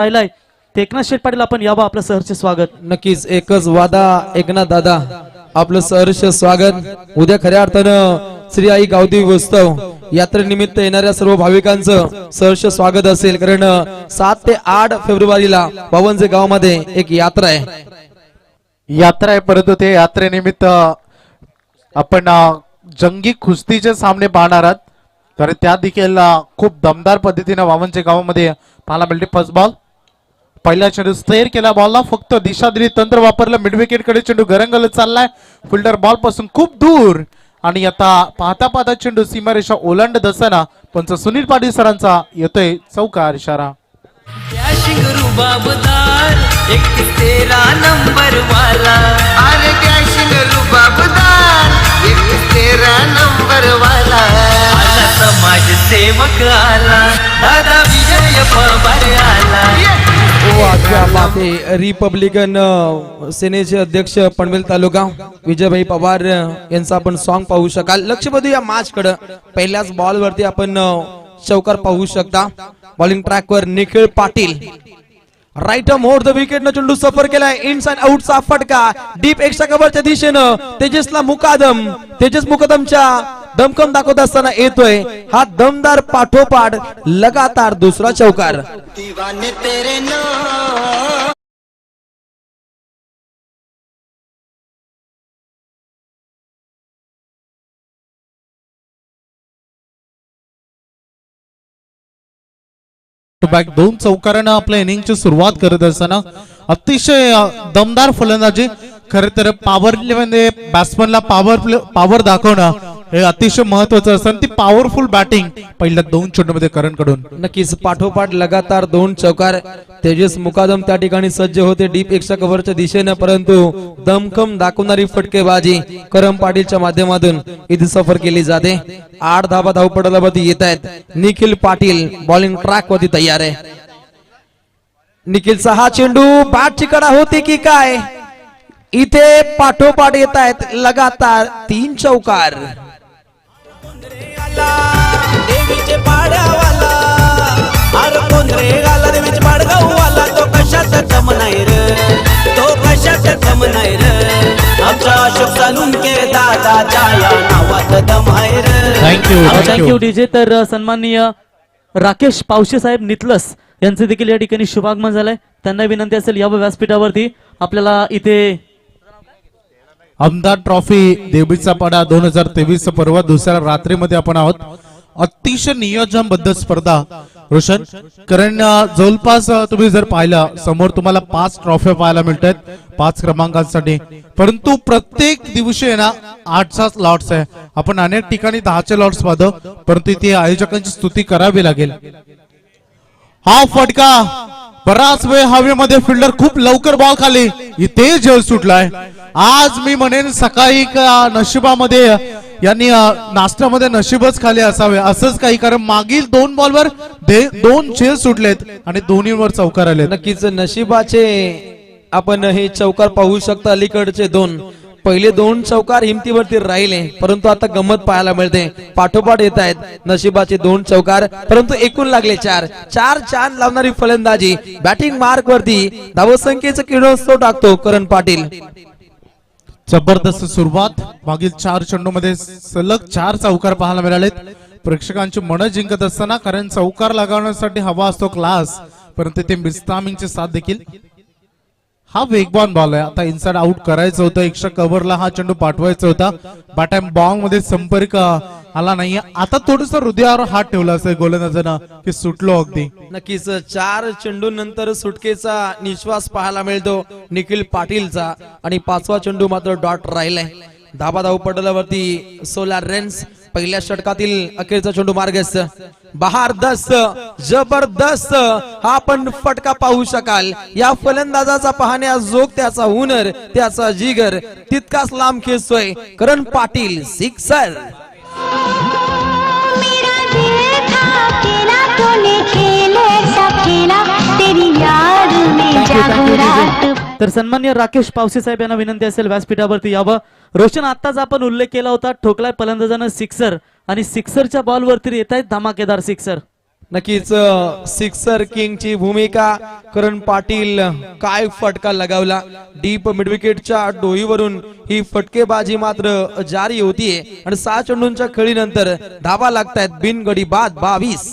राहिलाय ते एकनाथ शेठ पाटील, आपण यावं, आपलं सहर्ष स्वागत. नक्कीच एकच वादा एकनाथ दादा, आपलं सहर्ष स्वागत. उद्या खऱ्या अर्थानं श्री आई गावदेवी उत्सव यात्रेनिमित्त येणाऱ्या सर्व भाविकांचं सहर्ष स्वागत असेल. कारण 7 ते 8 फेब्रुवारीला बावनजे गावामध्ये एक यात्रा आहे. यात्रा आहे, परंतु ते यात्रेनिमित्त आपण जंगी कुस्तीचे सामने पाहणार आहात. तर त्या देखील खूप दमदार पद्धतीने वावनचे गावामध्ये पाहायला मिळते. फर्स्ट बॉल, पहिला चेंडू स्टेअर केला, बॉलला फक्त दिशा दिली, तंत्र वापरलं, मिड विकेट कडे चेंडू गरंगलत चाललाय, फिल्डर बॉल पासून खूप दूर. आणि आता पाहता पाहता चेंडू सीमारेषा ओलांडत असताना पंच सुनील पाटील सरांचा येतोय चौकार इशारा. एक तेरा नंबर वाला, अरे डॅशिंग रुबाबदार, एक तेरा नंबर वाला, आला समाज सेवक आला, दादा विजय पवार आला. क्या बात आहे. रिपब्लिकन सेनेचे अध्यक्ष पनवेल तालुका विजयभाई पवार यांचा आपण सॉन्ग पाहू शकाल. लक्ष बघू या मॅच कडे. पहिल्याच बॉल वरती आपण चौकार पाहू शकता. बॉलिंग ट्रॅक वर Nikhil Patil, right mode the wicket न चेंडू सफर केलाय. इन्स अँड आउटचा फटका डीप एक्स्ट्रा कव्हरच्या दिशेनं तेजसला मुकादम, तेजस मुकादमच्या दमकम दाखवत असताना येतोय हा दमदार पाठोपाठ लगातार दुसरा चौकार. दीवाने तेरे नाम. बॅक 2 चौकारानं आपल्या इनिंगची सुरुवात करत असताना अतिशय दमदार फलंदाजी. खरं तर पॉवर मध्ये बॅट्समनला पॉवर दाखवणं हे अतिशय महत्वाचं असतं. ती पॉवरफुल बॅटिंग पहिल्या 2 चेंडूमध्ये करण कडून. नक्कीच पाठोपाठ लगातार 2 चौकार. तेजस मुकादम त्या ठिकाणी सज्ज होते डीप एक्स्ट्रा कव्हरच्या दिशेनं, परंतु दमखम दाखवणारी फटकेबाजी करम पाटीलच्या माध्यमातून इथे सफर केली जाते. 8 धाबा धावपडावरती येत आहेत. निखिल पाटील बॉलिंग ट्रॅक वरती तयार आहे. निखिलचा हा चेंडू बॅटची कडा होती की काय, इथे पाठोपाठ येत आहेत लगातार 3 चौकार. देवीचे पाड्यावाला, अरे कोण रे गाला देवीचे पाडगाववाला, तो कशात कम नाही रे, तो कशात कम नाही रे, आमचा अशोक सालुंके दादाच्या या नावात दम आहे रे. Thank you DJ. तर सन्माननीय राकेश पावशे साहेब नितलस यांचे देखील या ठिकाणी शुभागमन झालंय. त्यांना विनंती असेल या व्यासपीठावरती आपल्याला इथे आमदार ट्रॉफी देवीचा पाडा 2023 पर्व दुसऱ्या रात्रीमध्ये आपण आहोत. अतिशय नियोजनबद्ध स्पर्धा रोशन, कारण जवळपास तुम्ही जर पाहिलं समोर तुम्हाला 5 ट्रॉफी पाहायला मिळतात 5 क्रमांकांसाठी, परंतु प्रत्येक दिवशी ना 8चा लॉट्स आहे. आपण अनेक ठिकाणी 10चे लॉट्स पाहतो, परंतु इथे आयोजकांची स्तुती करावी लागेल. हा फटका बराच वेळ हवेमध्ये, फिल्डर खूप लवकर बॉल खाली, इथे जल सुटलाय. आज मी म्हणेन सकाळी नशिबामध्ये यांनी नाश्त्यामध्ये नशीबच खाली असावे असंच काही, कारण मागील 2 बॉलवर 2 झेल सुटलेत आणि दोन्हीवर चौकार आले. नक्कीच नशिबाचे आपण हे चौकार पाहू शकता. अलीकडचे 2 पहिले 2 चौकार हिमतीवरती राहिले, परंतु आता गंमत पाहायला मिळते. पाठोपाठ येत आहेत नशिबाचे 2 चौकार, परंतु एकूण लागले 4 चांद लावणारी फलंदाजी. बॅटिंग मार्क वरती धावसंख्येचं किरणोत्सव टाकतो करण पाटील. जबरदस्त सुरुवात. मागील 4 चेंडूमध्ये सलग 4 चौकार पाहायला मिळालेत. प्रेक्षकांची मन जिंकत असताना, कारण चौकार लगावण्यासाठी हवा असतो क्लास, परंतु ते मिस्तामिंगचे साथ देखील. हा वेगवान बॉल आहे. आता इनसाइड आउट करायचं होतं, एक्स्ट्रा कव्हरला हा चेंडू पाठवायचा होता. बॅट बॉल मध्ये संपर्क आला नाहीये. आता थोडस हृदयावर हात ठेवला असेल गोलंदाजानं की सुटलो अगदी. नक्कीच 4 चेंडू नंतर सुटकेचा निश्वास पाहायला मिळतो निखिल पाटीलचा, आणि 5वा चेंडू मात्र डॉट राहिलाय. धाबा धाव पडल्यावरती 16 रन्स. पहिल्या षटकातील अखेरचा चेंडू मार्गस्थ बहारदस्त, जबरदस्त हा आपण फटका पाहू शकाल. या फलंदाजाचा पाहण्या जोग, त्याचा हुनर, त्याचा जिगर तितकाच लांब खेचतोय करण पाटील. 6 मेरा दिल था खेला तूने खेल ऐसा खेला तेरी याद में जागो रात. तर सन्माननीय राकेश पावसे साहेब यांना विनंती असेल व्यासपीठावरती यावं. रोशन, आत्ताच आपण उल्लेख केला होता ठोकलाय फलंदाजानं सिक्सर, आणि सिक्सरच्या बॉलवरती येत आहेत धमाकेदार सिक्सर. नक्कीच सिक्सर किंगची भूमिका करण पाटील काय फटका लगावला डीप मिडविकेटच्या डोईवरून ही फटकेबाजी मात्र जारी होतीये आणि 6 चेंडूंच्या खेळीनंतर धावा लागतायत बिनगडी बाद 22.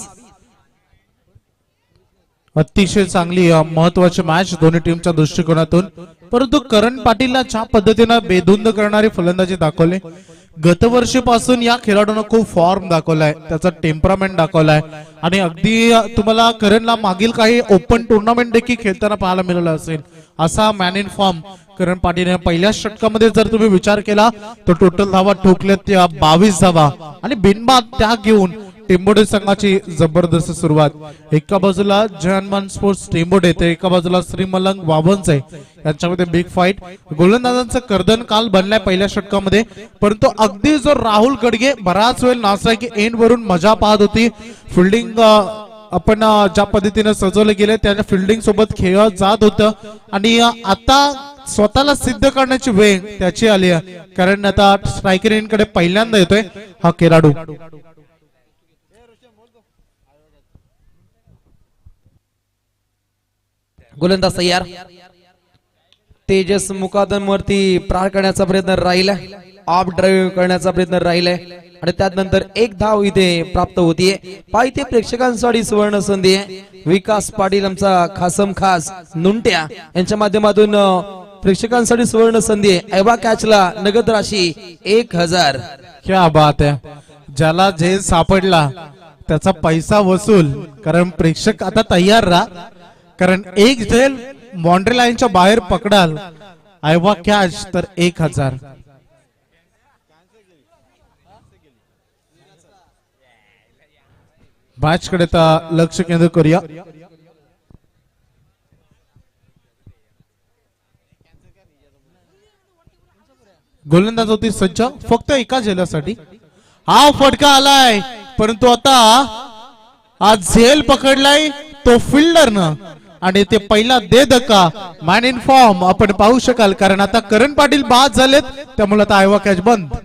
अतिशय चांगली महत्वाची मॅच दोन्ही टीमच्या दृष्टिकोनातून, परंतु करण पाटीलला ज्या पद्धतीने बेधुंद करणारी फलंदाजी दाखवली, गतवर्षीपासून या खेळाडूने खूप फॉर्म दाखवलाय, त्याचा टेम्परामेंट दाखवलाय आणि अगदी तुम्हाला करणला मागील काही ओपन टुर्नामेंट देखील खेळताना पाहायला मिळालं असेल. असा मॅन इन फॉर्म करण पाटीलने पहिल्या षटकामध्ये जर तुम्ही विचार केला तर टोटल धावा ठोकल्यात त्या 22 धावा आणि बिनबाद त्या घेऊन टेंबोडे संघाची जबरदस्त सुरुवात. एका बाजूला जय हनुमान स्पोर्ट्स टेंबोडे तर एका बाजूला श्री मलंग वाबनचे यांच्यामध्ये बिग फाईट. गोलंदाजांचं कर्दन काल बनलाय पहिल्या षटकामध्ये, परंतु अगदी जो राहुल गडगे बराच वेळ नासाकी एंड वरून मजा पाहत होती. फिल्डिंग आपण ज्या पद्धतीने सजवले गेले त्या फिल्डिंग सोबत खेळत जात होतं आणि आता स्वतःला सिद्ध करण्याची वेळ त्याची आली आहे, कारण आता स्ट्रायकर एंडकडे पहिल्यांदा येतोय हा खेळाडू. गोलंदाज तयार. तेजस मुकादम वरती प्रहार करण्याचा प्रयत्न राहिला, ऑफ ड्राईव्ह करण्याचा प्रयत्न राहिलाय आणि त्यानंतर एक धाव इथे प्राप्त होतीये. पाहिजे प्रेक्षकांसाठी सुवर्ण संधी आहे. विकास पाटील आमचा खासम खास नुंट्या यांच्या माध्यमातून प्रेक्षकांसाठी सुवर्ण संधी आहे. ऐवा कॅचला नगद राशी 1000. क्या बात आहे, ज्याला झेल सापडला त्याचा पैसा वसूल, कारण प्रेक्षक आता तयार राहा, कारण एक झेल बाउंड्री लाईनच्या बाहेर पकडाल आयवा कॅच तर 1000. मॅच कडे लक्ष केंद्रित करूया. गोलंदाज होती सज्ज फक्त एका झेलासाठी. हा फटका आलाय, परंतु आता आज झेल पकडलाय तो फिल्डरनं आणि ते पहिला दे धक्का मॅन इन फॉर्म आपण पाहू शकाल, कारण आता करण पाटील बाद झालेत त्यामुळे आता आयवा कॅच बंद.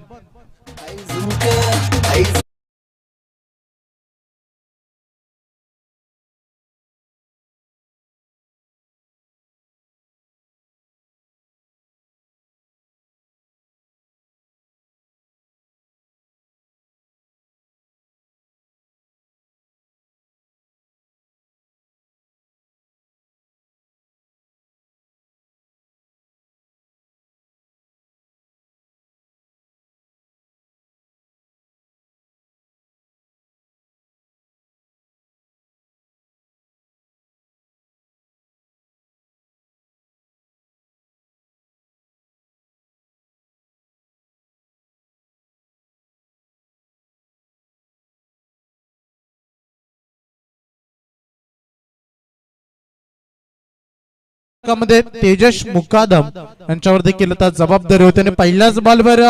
मध्ये तेजस मुकादम यांच्यावर देखील आता जबाबदारी होती आणि पहिल्याच बॉलवर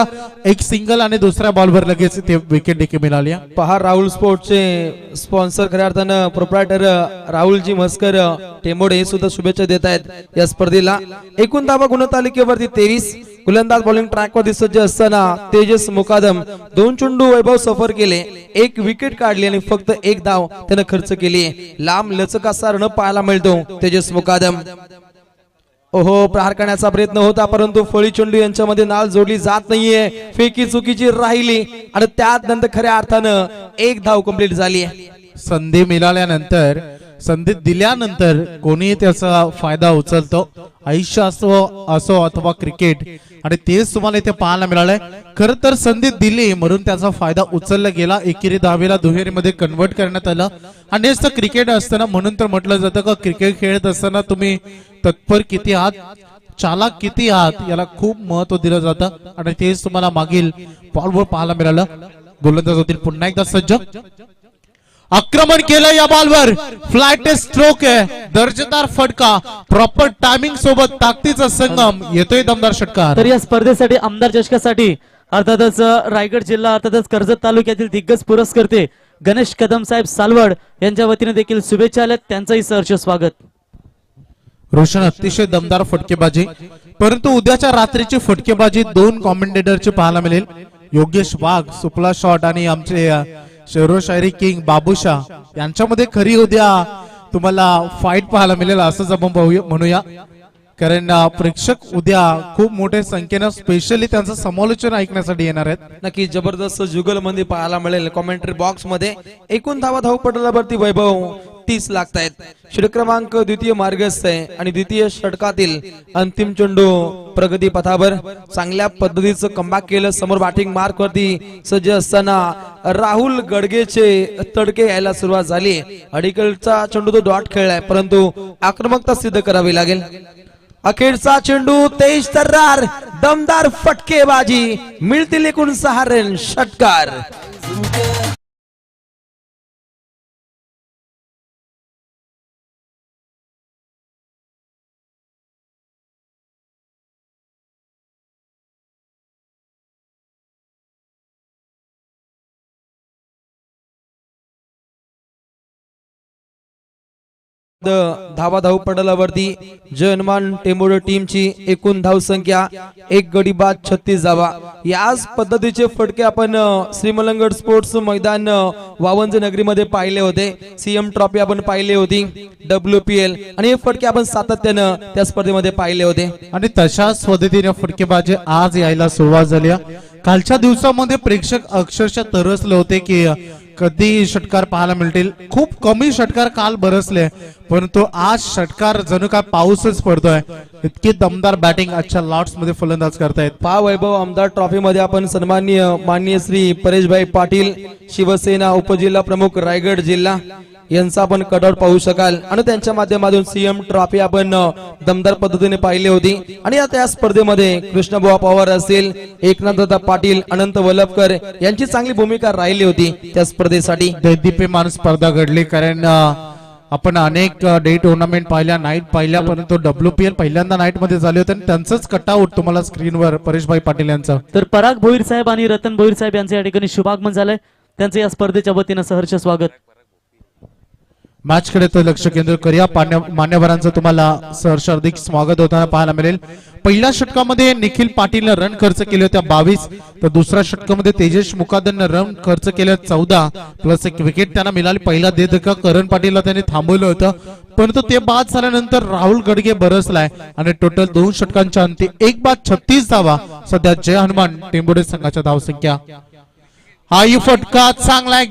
एक सिंगल आणि दुसऱ्या बॉलवर लगेच ते विकेट देखील मिळाली. पहा राहुल स्पोर्ट्सचे स्पॉन्सर खऱ्या अर्थानं प्रोप्रायटर राहुलजी म्हस्कर टेंबोडे हे सुद्धा शुभेच्छा देत आहेत या स्पर्धेला. एकूण धावा गुणतालिकेवरती 23. गोलंदाज बॉलिंग ट्रॅकवरती सज्ज असताना तेजस मुकादम 2 चेंडू वैभव सफर केले, 1 विकेट काढली आणि फक्त 1 धाव त्यानं खर्च केली. लांब लचक असा रन पाहायला मिळतो तेजस मुकादम. ओहो, प्रहार करण्याचा प्रयत्न होता परंतु फळी चेंडू यांच्यामध्ये नाल जोडली जात नाहीये. फेकी चुकीची राहिली आणि त्यात नंतर खऱ्या अर्थानं 1 धाव कंप्लीट झाली. संधी मिळाल्यानंतर संधी दिल्यानंतर कोणी त्याचा फायदा उचलतो, आयुष्य असो अथवा क्रिकेट, आणि तेच तुम्हाला इथे पाहायला मिळालंय. खर तर संधी दिली म्हणून त्याचा फायदा उचलला गेला, एकेरी धावेला दुहेरीमध्ये कन्वर्ट करण्यात आलं. आणि हेच तर क्रिकेट असताना, म्हणून तर म्हटलं जातं का क्रिकेट खेळत असताना तुम्ही तत्पर किती आहात, चालाक किती आहात याला खूप महत्व दिलं जातं आणि तेच तुम्हाला मागील बॉलवर पाहायला मिळालं. गोलंदाज होतील पुन्हा एकदा सज्ज, आक्रमण केलं या बॉलवर, फ्लाइट स्ट्रोक आहे, दर्जेदार फटका, प्रॉपर टायमिंग सोबत ताकदीचा संगम, येतोय दमदार षटकार. तर या स्पर्धेसाठी आमदार चषकासाठी अर्थातच रायगड जिल्हा अर्थातच कर्जत तालुक्यातील दिग्गज पुरस्कर्ते गणेश कदम साहेब सालवड यांच्या वतीने देखील शुभेच्छा आल्यात, त्यांचंही सहर्ष स्वागत. रोशन अतिशय दमदार फटकेबाजी, परंतु उद्याच्या रात्रीची फटकेबाजी 2 कॉमेंटेटरची पाहायला मिळेल. योगेश वाघ सुपला शॉट आणि आमचे शेरो शायरी किंग बाबूशाह यांच्यामध्ये खरी उद्या तुम्हाला फाईट पाहायला मिळेल असंच आपण म्हणूया, कारण प्रेक्षक उद्या खूप मोठ्या संख्येनं स्पेशली त्यांचं समालोचन ऐकण्यासाठी येणार आहेत. नक्की जबरदस्त जुगल मध्ये पाहायला मिळेल. कॉमेंट्री बॉक्स मध्ये एकूण धावपटलावरती वैभव 30 लागतायत. षटक क्रमांक द्वितीय मार्गस्थ आहे आणि द्वितीय षटकातील अंतिम चेंडू प्रगती पथावर चांगल्या पद्धतीचं कमबॅक केलं. समोर बॅटिंग मार्क वरती सज्ज असताना राहुल गडगेचे तडके यायला सुरुवात झाली. अडीकडचा चेंडू तो डॉट खेळलाय, परंतु आक्रमकता सिद्ध करावी लागेल. अखेरचा चेंडू तेज तर्रार दमदार फटकेबाजी, मिळतील एकूण 6 रन. षटकार धाव पडलावरती जनमान टेंबोडे टीमची एकूण धाव संख्या 1 गडी बाद 36 धावा. याच पद्धतीचे फटके आपण श्रीमलंगड स्पोर्ट्स मैदान वावंज नगरीमध्ये पाहिले होते. सीएम ट्रॉफी आपण पाहिली होती, WPL, आणि हे फटके आपण सातत्यानं त्या स्पर्धेमध्ये पाहिले होते. आणि तशाच पद्धतीने फटकेबाजी आज यायला सुरुवात झाली. कालच्या दिवसामध्ये प्रेक्षक अक्षरशः तरसले होते की कधी षटकार पाहायला मिळतील. खूप कमी षटकार काल बरसले, परंतु आज षटकार जणू काय पाऊसच पडतोय. इतकी दमदार बॅटिंग आजच्या लॉट्स मध्ये फलंदाज करतायत. पहा वैभव, आमदार ट्रॉफी मध्ये आपण सन्माननीय माननीय श्री परेशभाई पाटील, शिवसेना उपजिल्हा प्रमुख रायगड जिल्हा यांचा आपण कटआउट पाहू शकाल. आणि त्यांच्या माध्यमातून सीएम ट्रॉफी आपण दमदार पद्धतीने पाहिली होती. आणि आता या स्पर्धेमध्ये कृष्णबुवा पवार असतील, एकनाथदादा पाटील, अनंत वलपकर यांची चांगली भूमिका राहिली होती त्या स्पर्धेसाठी. दैदिप्यमान स्पर्धा घडली, कारण आपण अनेक डे टुर्नामेंट पाहिल्या, नाईट पाहिल्या, परंतु WPL पहिल्यांदा नाईट मध्ये झाले होते आणि त्यांचंच कटआउट तुम्हाला स्क्रीनवर परेशभाई पाटील यांचं. तर पराग भोईर साहेब आणि रतन भोईर साहेब यांचे या ठिकाणी शुभागमन झालंय. त्यांचं या स्पर्धेच्या वतीनं सहर्ष स्वागत. मॅच कडे तो लक्ष केंद्रित करूया. मान्यवरांचं तुम्हाला सहर्ष हार्दिक स्वागत होताना पाहायला मिळेल. पहिल्या षटकामध्ये निखिल पाटीलने रन खर्च केले होते 22, तर दुसऱ्या षटकामध्ये तेजस मुकादनने रन खर्च केले 14 प्लस 1 विकेट त्यांना मिळाली. पहिला धक्का करण पाटीलला त्यांनी थांबवलं होतं, परंतु ते बाद झाल्यानंतर राहुल गडगे बरसलाय आणि टोटल 2 षटकांच्या अंती 1 बाद 36 धावा. सध्या जय हनुमान टेंबोडे संघाच्या धावसंख्या. हा फटका चांगला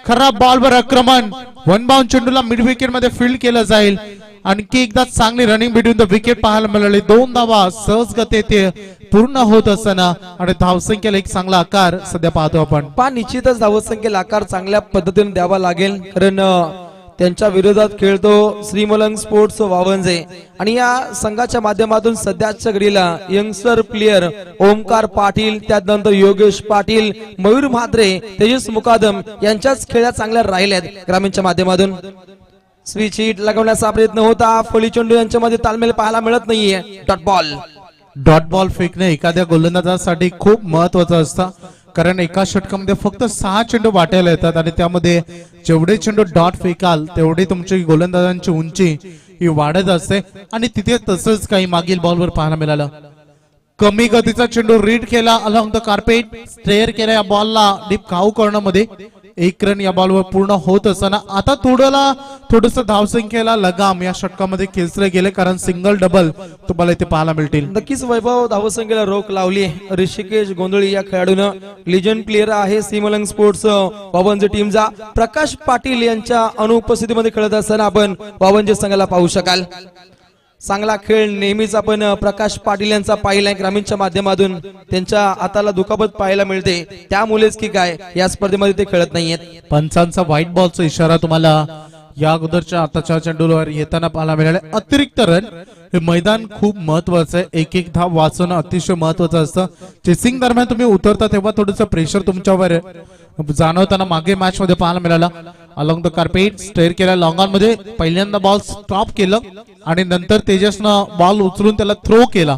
खराब बॉलवर आक्रमण, वन बाउंड चेंडूला मिड विकेट मध्ये फील्ड केलं जाईल. आणखी एकदा चांगली रनिंग बिटवीन द विकेट पाहायला मिळाली. 2 धावा सहजगती ते पूर्ण होत असताना आणि धावसंख्येला एक चांगला आकार सध्या पाहतो आपण. निश्चितच धावसंख्येला आकार चांगल्या पद्धतीने द्यावा लागेल, कारण त्यांच्या विरोधात खेळतो श्रीमलंग स्पोर्ट्स वावंजे. आणि या संघाच्या माध्यमातून सध्याच्या घडीला यंगस्टर प्लेयर ओमकार पाटील, त्यानंतर योगेश पाटील, मयूर म्हात्रे, तेजस मुकादम यांच्याच खेळ्या चांगल्या राहिल्यात. ग्रामीणच्या माध्यमातून स्विच हिट लगवण्याचा प्रयत्न होता. फळी चेंडू यांच्यामध्ये तालमेल पाहायला मिळत नाहीये. डॉट बॉल फेकणे एखाद्या गोलंदाजासाठी खूप महत्वाचं असतं, कारण एका षटकामध्ये फक्त 6 चेंडू वाटायला येतात आणि त्यामध्ये जेवढे चेंडू डॉट फेकाल तेवढी तुमची गोलंदाजांची उंची ही वाढत असते. आणि तिथे तसंच काही मागील बॉलवर पाहायला मिळालं. कमी गतीचा चेंडू रीड केला अलॉंग द कार्पेट, स्टेअर केला या बॉलला डीप खाऊ करणमध्ये. 1 रन या बॉलवर पूर्ण होत असताना आता थोडस धावसंख्येला लगाम या षटकामध्ये खेचले गेले, कारण सिंगल डबल तुम्हाला इथे पाहायला मिळतील. नक्कीच वैभव, धावसंख्येला रोख लावली ऋषिकेश गोंधळी या खेळाडूनं. लिजंड प्लेयर आहे श्रीमलंग स्पोर्ट्स वावंजे टीमचा. प्रकाश पाटील यांच्या अनुपस्थितीमध्ये खेळत असताना आपण वावंजे संघाला पाहू शकाल. चांगला खेळ नेहमीच आपण प्रकाश पाटील यांचा पाहिलाय ग्रामीणच्या माध्यमातून. त्यांच्या हाताला दुखापत पाहायला मिळते, त्यामुळेच की काय या स्पर्धेमध्ये ते खेळत नाहीयेत. पंचांचा व्हाईट बॉलचा इशारा तुम्हाला या अगोदरच्या आताच्या चेंडूवर येताना पाहायला मिळाले. अतिरिक्त रन, हे मैदान खूप महत्वाचं आहे. एक धाव वाचवणं अतिशय महत्वाचं असतं. चेसिंग दरम्यान तुम्ही उतरता तेव्हा थोडंसं प्रेशर तुमच्यावर जाणवताना मागे मॅच मध्ये पाहायला मिळाला. अलॉंग द कार्पेट स्टेअर केला लॉंग ऑन मध्ये. पहिल्यांदा बॉल स्टॉप केलं आणि नंतर तेजसनं बॉल उचलून त्याला थ्रो केला.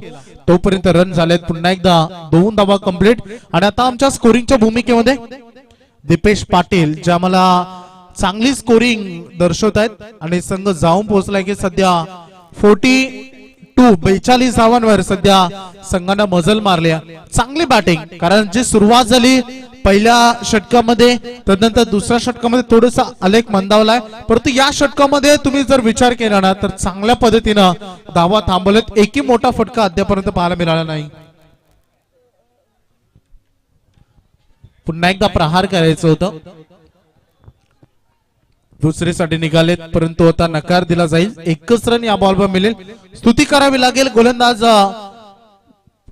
तोपर्यंत रन झालेत. पुन्हा एकदा 2 धावा कंप्लीट. आणि आता आमच्या स्कोरिंगच्या भूमिकेमध्ये दीपेश पाटील, ज्या मला चांगली स्कोरिंग दर्शवत आहेत आणि संघ जाऊन पोहोचलाय की सध्या 42 धावांवर सध्या संघानं मजल मारली. चांगली बॅटिंग, कारण जी सुरुवात झाली पहिल्या षटकामध्ये तदनंतर दुसऱ्या षटकामध्ये थोडासा आलेख मंदावलाय, परंतु या षटकामध्ये तुम्ही जर विचार केला ना तर चांगल्या पद्धतीनं धावा थांबवलेत. एकही मोठा फटका अद्यापर्यंत पाहायला मिळाला नाही. पुन्हा एकदा प्रहार करायचं होतं, दुसरीसाठी निघालेत परंतु आता नकार दिला जाईल. एकच रन या बॉलवर मिळेल. स्तुती करावी लागेल गोलंदाज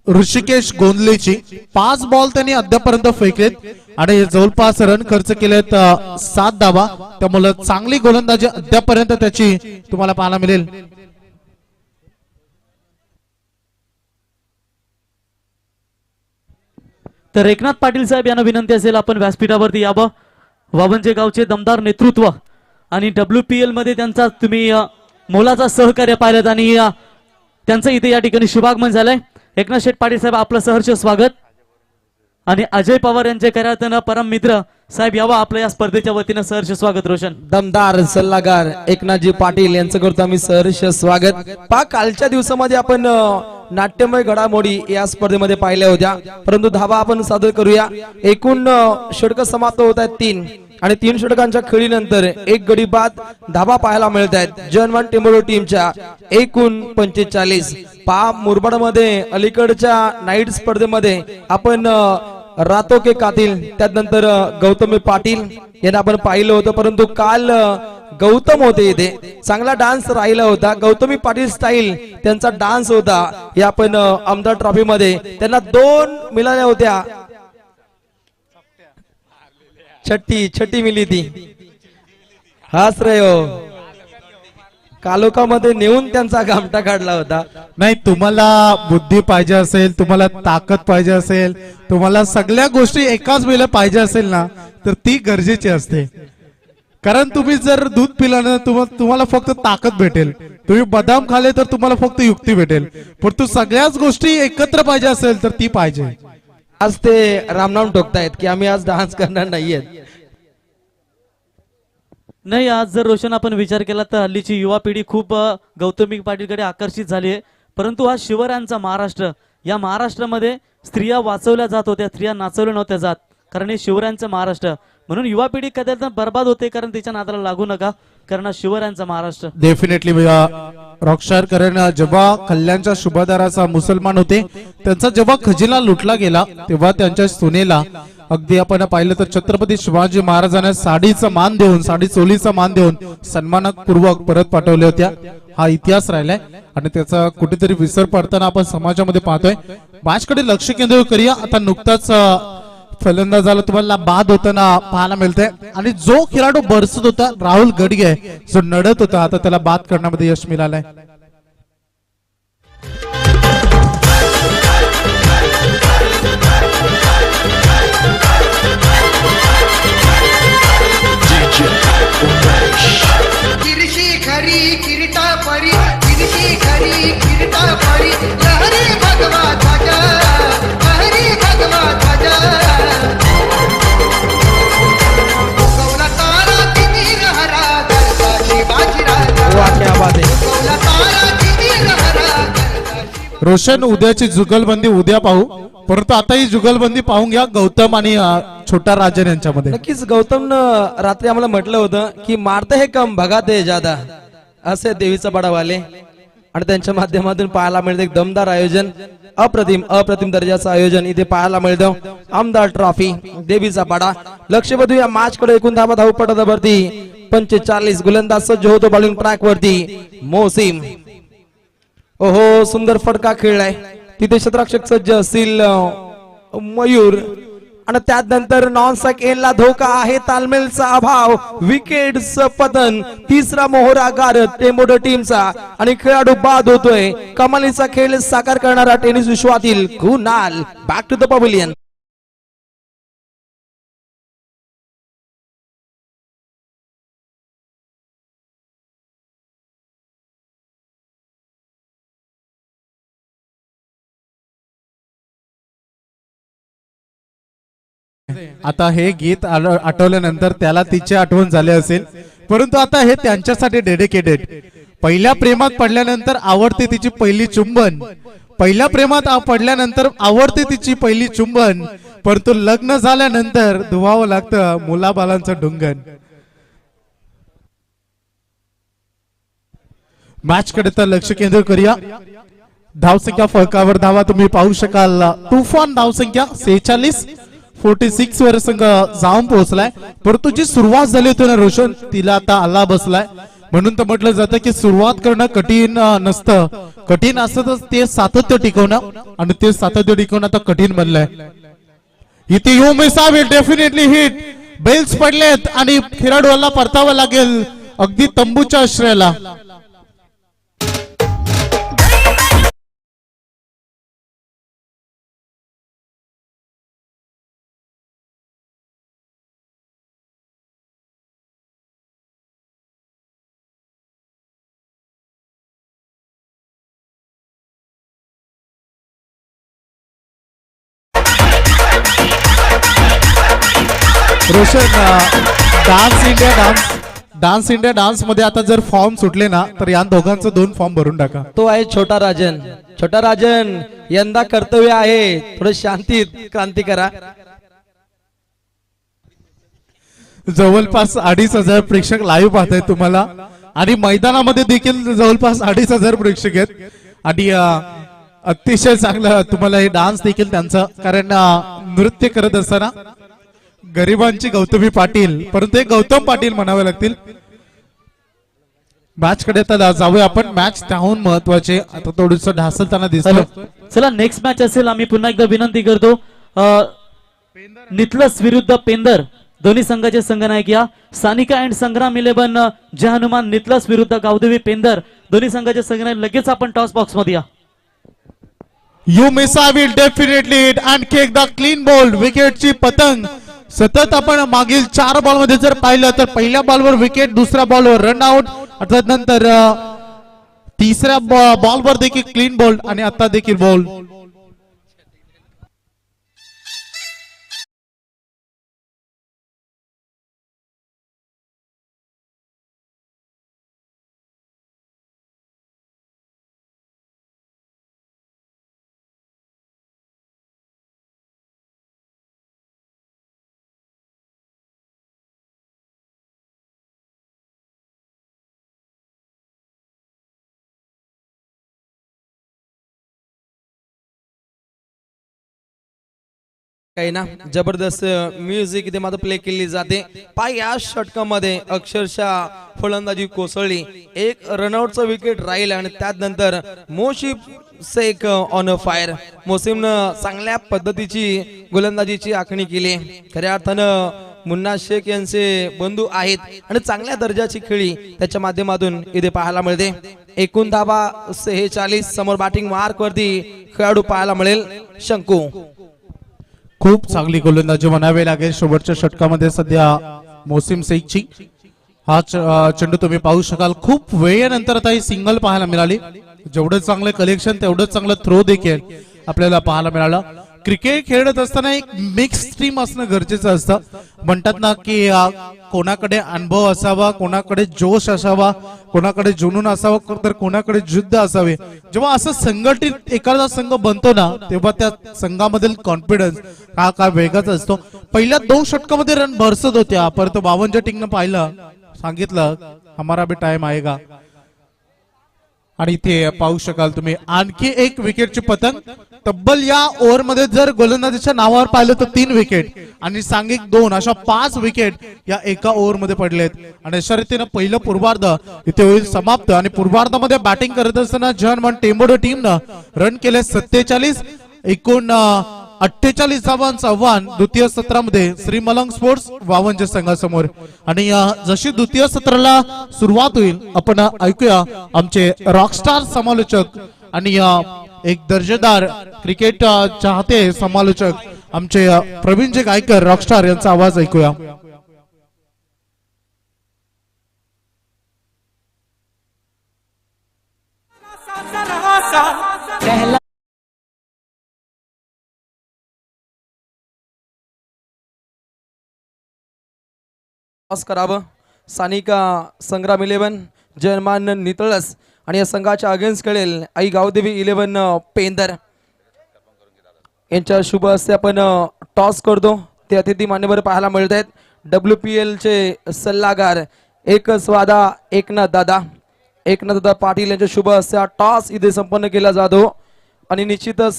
ऋषिकेश गोंदलेची. 5 बॉल त्यांनी अद्यापर्यंत फेकलेत आणि जवळपास रन खर्च केलेत 7 धावा. त्यामुळे चांगली गोलंदाजी अद्यापर्यंत त्याची तुम्हाला पाहायला मिळेल. तर एकनाथ पाटील साहेब यांना विनंती असेल आपण व्यासपीठावरती यावं. वावंजे गावचे दमदार नेतृत्व आणि WPL मध्ये त्यांचा तुम्ही मोलाचा सहकार्य पाहिलं आणि त्यांचं इथे या ठिकाणी शुभागमन झालंय. एकनाथ शेठ पाटील साहेब आपलं सहर्ष स्वागत. आणि अजय पवार यांचे खऱ्या परम मित्र साहेब यावा आपलं या स्पर्धेच्या वतीनं सहर्ष स्वागत. रोशन दमदार सल्लागार एकनाथजी पाटील यांचं करतो आम्ही सहर्ष स्वागत. कालच्या दिवसामध्ये आपण नाट्यमय घडामोडी या स्पर्धेमध्ये पाहिल्या होत्या, परंतु धावा आपण सादर करूया. एकूण षटक समाप्त होत आहेत 3 आणि 3 षटकांच्या खेळीनंतर 1 गडी बाद धावा पाहायला मिळत आहेत जनवन टेंबोरो टीमच्या. एकूण 45. मुरबाड मध्ये अलीकडच्या नाईट स्पर्धेमध्ये आपण रातो के कातील त्यानंतर गौतमी पाटील यांना आपण पाहिलं होतं, परंतु काल गौतम होते इथे. चांगला डान्स राहिला होता. गौतमी पाटील स्टाईल त्यांचा डान्स होता. हे आपण आमदार ट्रॉफी मध्ये त्यांना 2 मिळाल्या होत्या. छठी मिली ती. हाच रे हो, कालोखामध्ये नेऊन त्यांचा गामठा काढला होता. नाही, तुम्हाला बुद्धी पाहिजे असेल, तुम्हाला ताकद पाहिजे असेल, तुम्हाला सगळ्या गोष्टी एकाच वेळेला पाहिजे असेल ना तर ती गरजेची असते. कारण तुम्ही जर दूध पिलं ना तुम्हाला फक्त ताकद भेटेल, तुम्ही बदाम खाले तर तुम्हाला फक्त युक्ती भेटेल, परंतु सगळ्याच गोष्टी एकत्र पाहिजे असेल तर ती पाहिजे. आज ते रामनाम ठोकतायत की आम्ही आज डान्स करणार नाहीयेत. नाही, आज जर रोशन आपण विचार केला तर हल्लीची युवा पिढी खूप गौतमी पाटीलकडे आकर्षित झाली आहे. परंतु हा शिवरायांचा महाराष्ट्र, या महाराष्ट्रामध्ये स्त्रिया वाचवल्या जात होत्या, स्त्रिया नाचवल्या नव्हत्या जात, कारण हे शिवरायांचं महाराष्ट्र. म्हणून युवा पिढी कदाचित बर्बाद होते, कारण तिच्या नादाला लागू नका, कारण हा शिवरायांचा महाराष्ट्र. डेफिनेटली रॉकस्टार करण जेव्हा कल्याणच्या सुभेदाराचा मुसलमान होते, त्यांचा जेव्हा खजिना लुटला गेला तेव्हा त्यांच्या सुनेला अगदी आपण पाहिलं तर छत्रपती शिवाजी महाराजांना साडीचा मान देऊन, साडी चोलीचा मान देऊन सन्मानपूर्वक परत पाठवल्या होत्या. हा इतिहास राहिलाय आणि त्याचा कुठेतरी विसर पडताना आपण समाजामध्ये पाहतोय. मॅचकडे लक्ष केंद्रित करूया. आता नुकताच फलंदाजाला तुम्हाला बाद होताना पाहायला मिळतंय आणि जो खेळाडू बरसत होता राहुल गडगे, जो नडत होता, आता त्याला बाद करण्यामध्ये यश मिळालंय. किरशी खरी किरीटा परी, किरशी खरी किरीटा परी, लहरी भगवा ध्वजा, लहरी भगवा ध्वजा. कौला तारा तिमीर हरा करता शिवाजी राजा, क्या बात आहे. कौला तारा तिमीर हरा करता. रोशन, उद्याची जुगलबंदी उद्या पाहू, परंतु आता ही जुगलबंदी पाहून घ्या गौतम आणि छोटा राजन यांच्यामध्ये. नक्कीच गौतम रात्री आम्हाला म्हटलं होतं की मारते हे कम भगाते ज्यादा, असे देवीचा पाडावाले. आणि त्यांच्या माध्यमातून पाहायला मिळतं एक दमदार आयोजन, अप्रतिम दर्जाचं आयोजन इथे पाहायला मिळतं. आमदार ट्रॉफी देवीचा पाडा. लक्ष बघू या मॅच कडे. एकूण धावा धावपटावरती 45. गोलंदाज सज्ज होतो बॉलिंग ट्रॅक वरती मोसिम. ओहो, सुंदर फटका खेळलाय तिथे. क्षेत्ररक्षक सज्ज असतील मयूर आणि त्यानंतर नॉन सेकंडला धोका आहे, तालमेलचा अभाव, विकेटचं पतन. तिसरा मोहरा गारद टेंबोडो टीमचा आणि खेळाडू बाद होतोय. कमालीचा खेळ साकार करणारा टेनिस विश्वातील Kunal. Back to the pavilion. आता हे गीत आठवल्यानंतर त्याला तिची आठवण झाली असेल, परंतु आता हे त्यांच्यासाठी डेडिकेटेड. पहिल्या प्रेमात पडल्यानंतर आवडते तिची पहिली चुंबन, पहिल्या प्रेमात पडल्यानंतर आवडते तिची पहिली चुंबन, परंतु लग्न झाल्यानंतर धुवावं लागतं मुलाबालांचं डुंगण. मॅच कडे तर लक्ष केंद्रित करूया. धावसंख्या फलकावर धावा तुम्ही पाहू शकाल. तुफान धावसंख्या 46 वर संघ जाऊन पोहोचलाय. परंतु जी सुरुवात झाली होती ना रोशन, तिला आता आला बसलाय. म्हणून तर म्हटलं जातं की सुरुवात करणं कठीण नसतं, कठीण असतं तर ते सातत्य टिकवणं, आणि ते सातत्य टिकवणं आता कठीण बनलंय. इथे यू मिसा विल डेफिनेटली हिट. बेल्स पडलेत आणि खेळाडूला परतावं लागेल अगदी तंबूच्या आश्रयाला. रोशन, डान्स इंडिया डान्स मध्ये आता जर फॉर्म सुटले ना तर या दोघांचं 2 फॉर्म भरून टाका. तो आहे छोटा राजन. छोटा राजन, यंदा कर्तव्य आहे, थोडं शांतीत क्रांती करा. जवळपास 2,500 प्रेक्षक लाईव्ह पाहतायत तुम्हाला, आणि मैदानामध्ये देखील जवळपास 2,500 प्रेक्षक आहेत. आणि अतिशय चांगलं तुम्हाला हे डान्स देखील त्यांचं, कारण नृत्य करत असताना गरिबांची गौतमी पाटील, परंतु एक गौतम पाटील म्हणावे लागतील. मॅच कडे तर जाऊया आपण. मॅच त्याहून महत्वाचे आता थोडस ढासळताना दिसलं. चला नेक्स्ट मॅच असेल. आम्ही पुन्हा एकदा विनंती करतो, नितलस विरुद्ध पेंदर दोन्ही संघाचे संघनायक या. सानिका अँड संग्राम 11 जय हनुमान. नितलस विरुद्ध गावदेवी पेंदर दोन्ही संघाचे संघनायक. लगेच आपण टॉस बॉक्स मध्ये या. यू मिसा विल डेफिनेटली हिट अँड एकदा क्लीन बॉल. विकेटची पतंग सतत आपण मागील 4 बॉल मध्ये जर पाहिलं तर पहिल्या बॉलवर विकेट, दुसऱ्या बॉलवर रन आउट, अर्थात नंतर तिसऱ्या बॉलवर देखील क्लीन बॉल, आणि आता देखील बॉल. काही ना जबरदस्त म्युझिक इथे मात्र प्ले केली जाते. पाय या षटकामध्ये अक्षरशः फलंदाजी कोसळली. एक रनआउटचा विकेट राहील आणि त्यानंतर मोशिब शेख ऑन फायर. मोसिमनं चांगल्या पद्धतीची गोलंदाजीची आखणी केली. खऱ्या अर्थानं मुन्ना शेख यांचे बंधू आहेत आणि चांगल्या दर्जाची खेळी त्याच्या माध्यमातून इथे पाहायला मिळते. एकूण धावा 46. समोर बॅटिंग मार्क वरती खेळाडू पाहायला मिळेल शंकू. खूप चांगली गोलंदाजी म्हणावी लागेल शेवटच्या षटकामध्ये सध्या मोसिम शेखची. हा चेंडू तुम्ही पाहू शकाल. खूप वेळेनंतर आता ही सिंगल पाहायला मिळाली. जेवढं चांगलं कलेक्शन तेवढं चांगलं थ्रो देखील आपल्याला पाहायला मिळालं. क्रिकेट खेळत असताना एक मिक्स टीम असणं गरजेचं असतं. म्हणतात ना की कोणाकडे अनुभव असावा, कोणाकडे जोश असावा, कोणाकडे जुनून असावा, तर कोणाकडे जिद्द असावे. जेव्हा असं संघटित एखादा संघ बनतो ना तेव्हा त्या संघामधील कॉन्फिडन्स हा काय वेगळाच असतो. पहिल्या 2 षटकामध्ये रन भरसत होत्या, परंतु 52 टीमनं पाहिलं, सांगितलं हमारा भी टाइम आएगा. आणि इथे पाहू शकाल तुम्ही आणखी एक विकेटची पतंग. तब्बल या ओव्हर मध्ये जर गोलंदाजीच्या नावावर पाहिलं तर 3 विकेट आणि सांघिक 2 अशा 5 विकेट या एका ओव्हर मध्ये पडलेत. आणि अशा रीतीनं पहिलं पूर्वार्ध इथे होईल समाप्त. आणि पूर्वार्धामध्ये बॅटिंग करत असताना जर्मन टेंबोडो टीमनं रन केले 47. एकूण 48 धावांचं आव्हान द्वितीय सत्रामध्ये श्री मलंग स्पोर्ट्स वावंज संघासमोर. आणि जशी द्वितीय सत्राला सुरुवात होईल आपण ऐकूया आमचे रॉकस्टार समालोचक आणि एक दर्जेदार क्रिकेट चाहते समालोचक आमचे प्रवीणजी गायकर रॉकस्टार यांचा आवाज ऐकूया. करावं. सानिका संग्राम 11 जयमान नितळस आणि या संघाच्या अगेन्स्ट खेळेल आई गावदेवी 11 पेंदर. यांच्या शुभ हस्ते आपण टॉस करतो ते अतिथी मान्यवर पाहायला मिळत आहेत. WPL चे सल्लागार एकच वादा एकनाथ दादा पाटील यांच्या शुभ हस्ते हा टॉस इथे संपन्न केला जातो आणि निश्चितच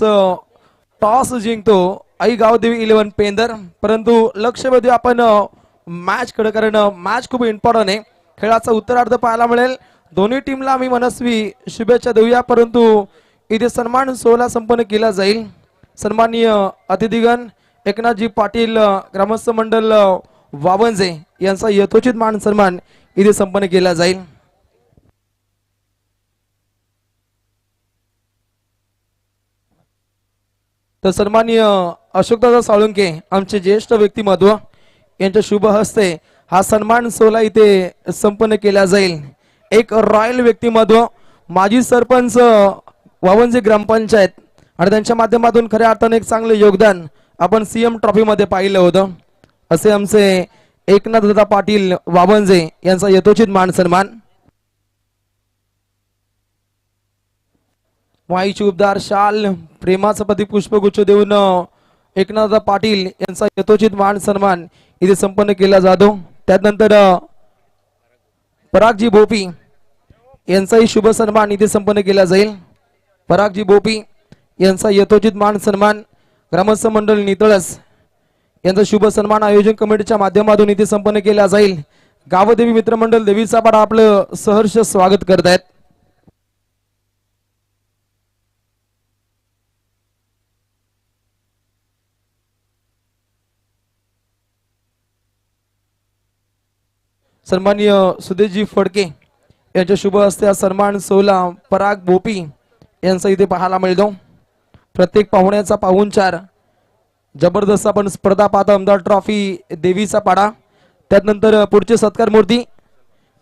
टॉस जिंकतो आई गावदेवी 11 पेंदर. परंतु लक्ष देऊ आपण मॅच कडे, कारण मॅच खूप इम्पॉर्टंट आहे. खेळाचा उत्तरार्ध पाहायला मिळेल. दोन्ही टीमला आम्ही मनस्वी शुभेच्छा देऊया. परंतु इथे सन्मान सोहळा संपन्न केला जाईल. सन्माननीय अतिथीगण एकनाथजी पाटील ग्रामस्थ मंडळ वावंजे यांचा यथोचित मान सन्मान इथे संपन्न केला जाईल. तर सन्माननीय अशोकदादा साळुंके आमचे ज्येष्ठ व्यक्तिमत्व यांच्या शुभ हस्ते हा सन्मान सोहळा इथे संपन्न केला जाईल. एक रॉयल व्यक्तिमत्व माजी सरपंच वावंजे ग्रामपंचायत आणि त्यांच्या माध्यमातून खऱ्या अर्थाने एक चांगले योगदान आपण CM ट्रॉफी मध्ये पाहिलं होतं. असे आमचे एकनाथदादा पाटील वावंजे यांचा यथोचित मान सन्मान. वाईची उबदार शाल प्रेमाचं प्रति पुष्पगुच्छ देऊन एकनाथदादा पाटील यांचा यथोचित मान सन्मान इथे संपन्न केला जातो. त्यानंतर परागजी बोपी यांचाही शुभ सन्मान इथे संपन्न केला जाईल. परागजी बोपी यांचा यथोचित मान सन्मान ग्रामस्थ मंडळ नितळस यांचा शुभ सन्मान आयोजन कमिटीच्या माध्यमातून इथे संपन्न केला जाईल. गावदेवी मित्रमंडळ देवीचा पाडा आपलं सहर्ष स्वागत करत आहेत. सन्माननीय सुदेशजी फडके यांच्या शुभ हस्ते सन्मान सोहळा पराग बोपी यांचा इथे पाहायला मिळतो. प्रत्येक पाहुण्याचा पाहुणचार जबरदस्त आपण स्पर्धा पाहता. आमदार ट्रॉफी देवीचा पाडा. त्यानंतर पुढचे सत्कार मूर्ती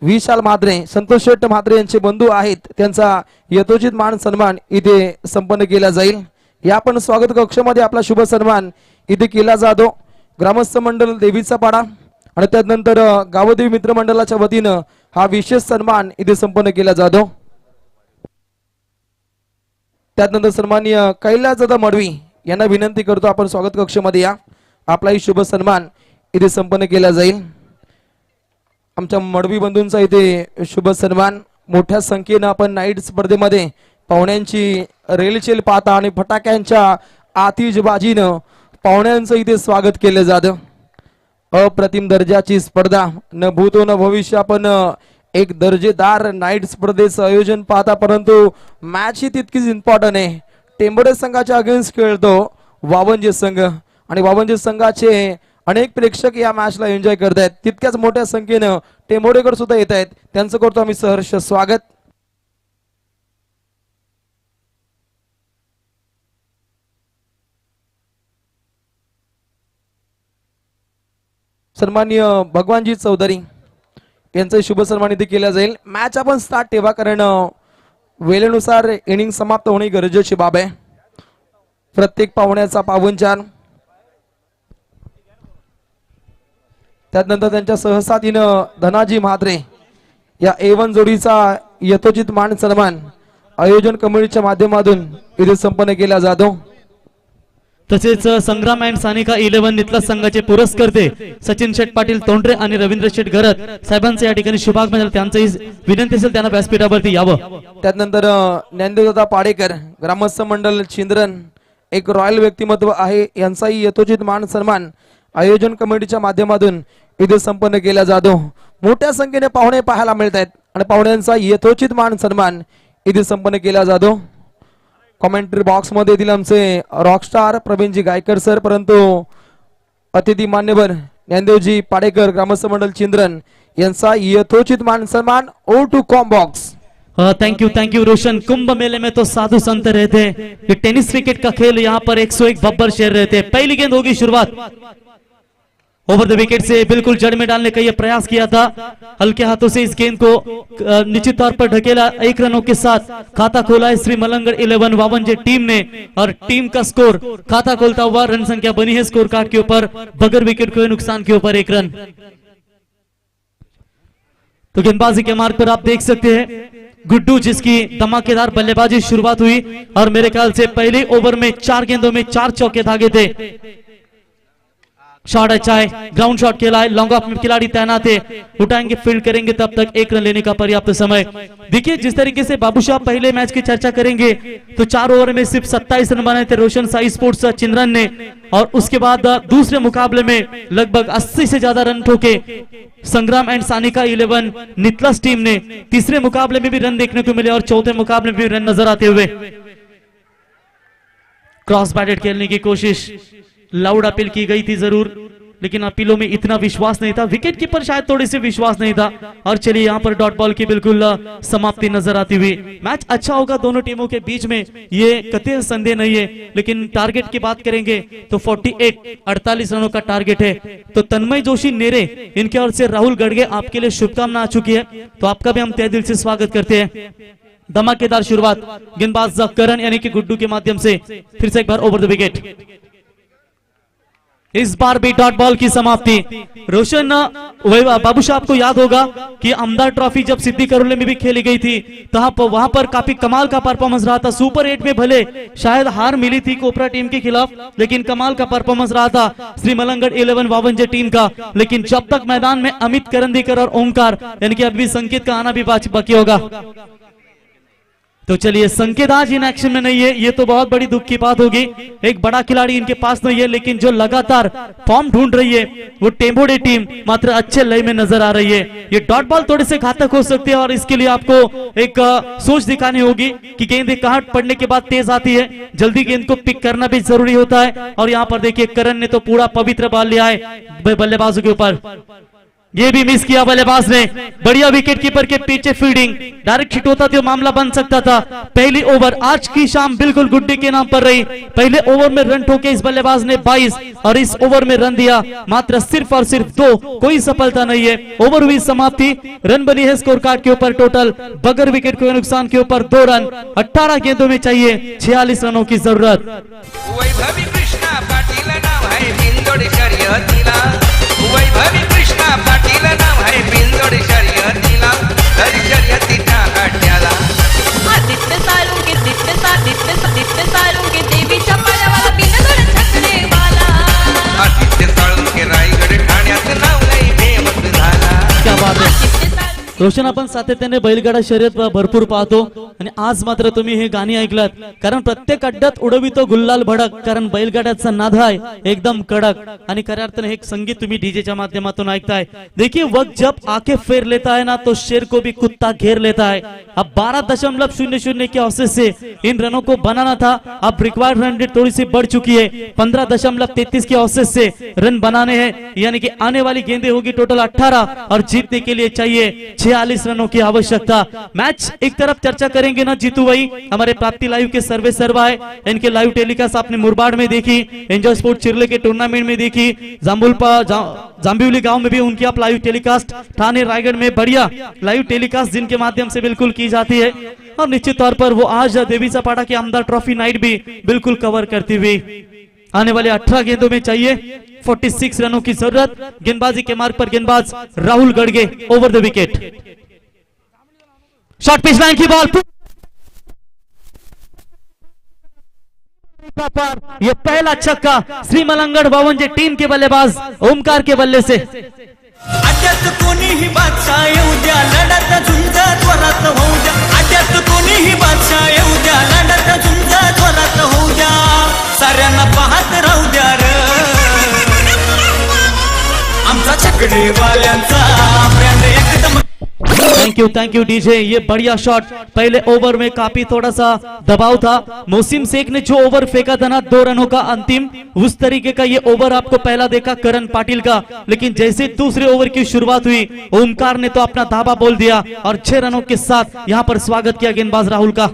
विशाल म्हात्रे संतोष शेट्ट म्हात्रे यांचे बंधू आहेत. त्यांचा यथोचित मान सन्मान इथे संपन्न केला जाईल. या पण स्वागत कक्षामध्ये आपला शुभ सन्मान इथे केला जातो. ग्रामस्थ मंडळ देवीचा पाडा आणि त्यानंतर गावदेवी मित्र मंडळाच्या वतीनं हा विशेष सन्मान इथे संपन्न केला जातो. त्यानंतर सन्माननीय कैलासदादा मडवी यांना विनंती करतो आपण स्वागत कक्षामध्ये या. आपलाही शुभ सन्मान इथे संपन्न केला जाईल. आमच्या मडवी बंधूंचा इथे शुभ सन्मान. मोठ्या संख्येनं आपण नाईट स्पर्धेमध्ये पाहुण्यांची रेलचेल पाहता आणि फटाक्यांच्या आतिषबाजीनं पाहुण्यांचं इथे स्वागत केलं जातं. अप्रतिम दर्जाची स्पर्धा न भूतो न भविष्य. आपण एक दर्जेदार नाईट स्पर्धेचं आयोजन पाहता. परंतु मॅच ही तितकीच इम्पॉर्टंट आहे. टेंबोडे संघाच्या अगेन्स्ट खेळतो वावंजे संघ आणि वावंजे संघाचे अनेक प्रेक्षक या मॅचला एन्जॉय करत आहेत. तितक्याच मोठ्या संख्येनं टेंबोडेकर सुद्धा येत आहेत. त्यांचं करतो आम्ही सहर्ष स्वागत. सन्माननीय भगवानजी चौधरी यांचा शुभ सन्मान इथे केला जाईल. मॅच आपण स्टार्ट ठेवा, कारण वेळेनुसार इनिंग समाप्त होणे गरजेची बाब आहे. प्रत्येक पाहुण्याचा पाहुणचार, त्यानंतर त्यांच्या सहसाथीनं धनाजी म्हात्रे या A1 जोडीचा यथोचित मान सन्मान आयोजन कमिटीच्या माध्यमातून इथे संपन्न केला जातो. तसेच संग्राम अँड सानिका 11 नितला संघाचे पुरस्कर्ते सचिन शेठ पाटील तोंडरे आणि रवींद्र शेठ घरत साहेबांचे या ठिकाणी शुभागमन. त्यांचंही विनंती असेल त्यांना व्यासपीठावरती यावं. त्यानंतर ज्ञानदेवदादा पाडेकर ग्रामस्थ मंडळ चिंद्रन एक रॉयल व्यक्तिमत्व आहे. यांचाही यथोचित मान सन्मान आयोजन कमिटीच्या माध्यमातून इथे संपन्न केला जातो. मोठ्या संख्येने पाहुणे पाहायला मिळत आहेत आणि पाहुण्यांचा यथोचित मान सन्मान इथे संपन्न केला जातो. कॉमेंट्री बॉक्स मध्ये येथील आमचे रॉकस्टार प्रवीणजी गायकर सर, परंतु अतिथी मान्यवर ज्ञानदेवजी पाडेकर ग्रामस्थ मंडळ चिंद्रन यांचा यथोचित मान सन्मान. Over to com box. Thank you Roshan. Kumbh मेले में तो साधु संत रहते हैं. ये टेनिस क्रिकेट का खेल यहाँ पर 101 बब्बर शेर रहते हैं. पहली गेंद होगी शुरुआत. ओवर द विकेट से बिल्कुल जड़ में डालने का यह प्रयास किया था. हल्के हाथों से इस गेंद को निश्चित तौर पर ढकेला. 1 रनों के साथ खाता खोला है श्री मलंगड़ 11 वावंजे टीम ने और टीम का स्कोर खाता खोलता हुआ रन संख्या बनी है स्कोर कार्ड के ऊपर बगैर विकेट के नुकसान के ऊपर 1 रन. तो गेंदबाजी के मार्ग पर आप देख सकते हैं गुड्डू जिसकी धमाकेदार बल्लेबाजी शुरुआत हुई और मेरे ख्याल से पहले ओवर में 4 गेंदों में 4 चौके धागे थे। शॉट अच्छा है, ग्राउंड शॉट खेला है, लॉन्ग ऑफ में खिलाड़ी तैनात है, उठाएंगे फील्ड करेंगे तब तक 1 रन लेने का पर्याप्त समय। देखिए जिस तरीके से बाबू शाह पहले मैच की चर्चा करेंगे तो 4 ओवर में सिर्फ 27 रन बनाए थे रोशन साई स्पोर्ट्स चिंदरन ने, और उसके बाद दूसरे मुकाबले में लगभग 80 से ज्यादा रन ठोके संग्राम एंड सानिका 11 नितलस टीम ने। तीसरे मुकाबले में भी रन देखने को मिले और चौथे मुकाबले में भी रन नजर आते हुए। क्रॉस बैटेड खेलने की कोशिश, लाउड अपील की गई थी जरूर, लेकिन अपीलों में इतना विश्वास नहीं था, विकेट कीपर शायद थोड़ी सी विश्वास नहीं था। और चलिए यहाँ पर डॉट बॉल की बिल्कुल समाप्ति नजर आती हुई। मैच अच्छा होगा दोनों टीमों के बीच में, ये कतई संदेह नहीं है, लेकिन टारगेट की बात करेंगे तो 48 रनों का टारगेट है। तो तन्मय जोशी नेरे, इनके ओर से राहुल गड़गे आपके लिए शुभकामना आ चुकी है, तो आपका भी हम तहे दिल से स्वागत करते हैं। धमाकेदार शुरुआत गेंदबाज करण यानी कि गुड्डू के माध्यम से फिर से एक बार ओवर द विकेट। इस बार भी डॉट बॉल की समाप्ति। रोशन बाबू शाह आपको याद होगा कि आमदार ट्रॉफी जब सिद्धि करोले में भी खेली गई थी तो वहां पर काफी कमाल का परफॉर्मेंस रहा था। सुपर 8 में भले शायद हार मिली थी कोपरा टीम के खिलाफ, लेकिन कमाल का परफॉर्मेंस रहा था श्री मलंगड़ 11 वावंजे टीम का। लेकिन जब तक मैदान में अमित करंदीकर और ओंकार यानी कि अभी संकेत का आना भी बाकी होगा। तो चलिए संकेत आज इन एक्शन में नहीं है, ये तो बहुत बड़ी दुख की बात होगी। एक बड़ा खिलाड़ी इनके पास नहीं है, लेकिन जो लगातार फॉर्म ढूंढ रही है वो टेम्बोडे टीम मात्र अच्छे लय में नजर आ रही है। ये डॉट बॉल थोड़े से घातक हो सकती है और इसके लिए आपको एक सोच दिखानी होगी कि गेंद कहां पड़ने के बाद तेज आती है, जल्दी गेंद को पिक करना भी जरूरी होता है। और यहाँ पर देखिए करण ने तो पूरा पवित्र बॉल लिया है बल्लेबाजों के ऊपर, ये भी मिस किया बल्लेबाज ने। बढ़िया विकेट कीपर के पीछे फील्डिंग, डायरेक्ट हिट होता तो मामला बन सकता था। पहली ओवर आज की शाम बिल्कुल गुड्डी के नाम पर रही। पहले ओवर में रन ठोके इस बल्लेबाज ने 22 और इस ओवर में रन दिया मात्र सिर्फ और सिर्फ 2, कोई सफलता नहीं है। ओवर हुई समाप्ति, रन बनी है स्कोर कार्ड के ऊपर टोटल बगैर विकेट के नुकसान के ऊपर 2 रन। 18 गेंदों में चाहिए 46 रनों की जरूरत। वैभवी कृष्णा पाटील नाव आहे बिंदोड शर्यतीला, वैभवी कृष्णा पाटील नाव आहे बिंदोड शर्यतीला, तरी शर्यतीच्या काट्याला आदित्य साळुंके दित्य साळुंके देवीच्या पायावाला बिनदोड छकडेवाला, आदित्य साळुंके रायगड ठाण्यात नाव लई फेमस झाला। क्या बात है रोशन, आपण सातत्याने बैलगाडा शर्यत भरपूर पाहतो आणि आज मात्र तुम्ही हे गाणी ऐकलात, कारण प्रत्येक अड्ड्यात उडवितो गुल्लाल भडक, कारण बैलगाड्याचा नाद आहे एकदम कडक आणि खऱ्या अर्थाने हे संगीत तुम्ही डीजेच्या माध्यमातून ऐकताय। देखिए वक्त जब आके फेर लेता है ना तो शेर को भी कुत्ता घेर लेता है। अब 12.00 के औसत से इन रनों को बनाना था, अब रिक्वायर्ड रन रेट थोड़ी सी बढ़ चुकी है। 15.33 के औसत से रन बनाने हैं, यानी कि आने वाली गेंदें होगी टोटल 18 और जीतने के लिए चाहिए 46 रनों की आवश्यकता। मैच एक तरफ चर्चा करेंगे ना जीतू भाई, हमारे प्राप्ति लाइव के सर्वे सर्वा है, इनके लाइव टेलीकास्ट आपने मुरबाड में देखी, एंजॉय स्पोर्ट चिरले के टूर्नामेंट में देखी, जांबिवली गांव में भी उनकी आप लाइव टेलीकास्ट, ठाणे रायगढ़ में बढ़िया लाइव टेलीकास्ट जिनके माध्यम से बिल्कुल की जाती है। और निश्चित तौर पर वो आज देवी सपाटा की आमदार ट्रॉफी नाइट भी बिल्कुल कवर करती हुई। आने वाले 18 गेंदों में चाहिए 46 रनों की जरूरत। गेंदबाजी के मार्ग पर गेंदबाज Rahul Gadge over the wicket. Short pitch line की बॉल, ये पहला छक्का श्री मलंगड़ वावंजे टीम के बल्लेबाज ओमकार के बल्ले से। अड्यात कोणीही बादशाह येऊ द्या, लढत झुंजत वरात होऊ द्या, अड्यात कोणीही बादशाह येऊ द्या, लढत झुंजत वरात होऊ द्या, साऱ्यांना पाहत राहू द्या रे आमचा छकडेवाल्यांचा ब्रँड एकदम। थैंक यू डीजे, ये बढ़िया शॉट। पहले ओवर में काफी थोड़ा सा दबाव था, मोसिम शेख ने जो ओवर फेंका था ना 2 रनों का अंतिम, उस तरीके का ये ओवर आपको पहला देखा करण पाटिल का। लेकिन जैसे दूसरे ओवर की शुरुआत हुई ओमकार ने तो अपना धावा बोल दिया और 6 रनों के साथ यहां पर स्वागत किया गेंदबाज राहुल का।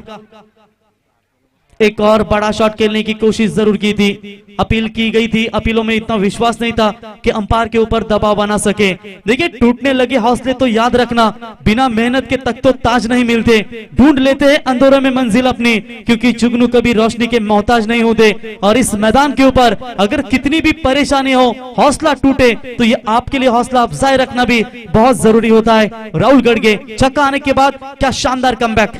एक और बड़ा शॉट खेलने की कोशिश जरूर की थी, अपील की गई थी, अपीलों में इतना विश्वास नहीं था कि अंपायर के ऊपर दबाव बना सके। देखिए टूटने लगे हौसले तो याद रखना, बिना मेहनत के तक तो ताज नहीं मिलते, ढूंढ लेते हैं अंधेरों में मंजिल अपनी, क्योंकि जुगनू कभी रोशनी के मोहताज नहीं होते। और इस मैदान के ऊपर अगर कितनी भी परेशानी हो, हौसला टूटे तो ये आपके लिए हौसला अफजाई रखना भी बहुत जरूरी होता है। राहुल गढ़गे छक्का आने के बाद क्या शानदार कमबैक,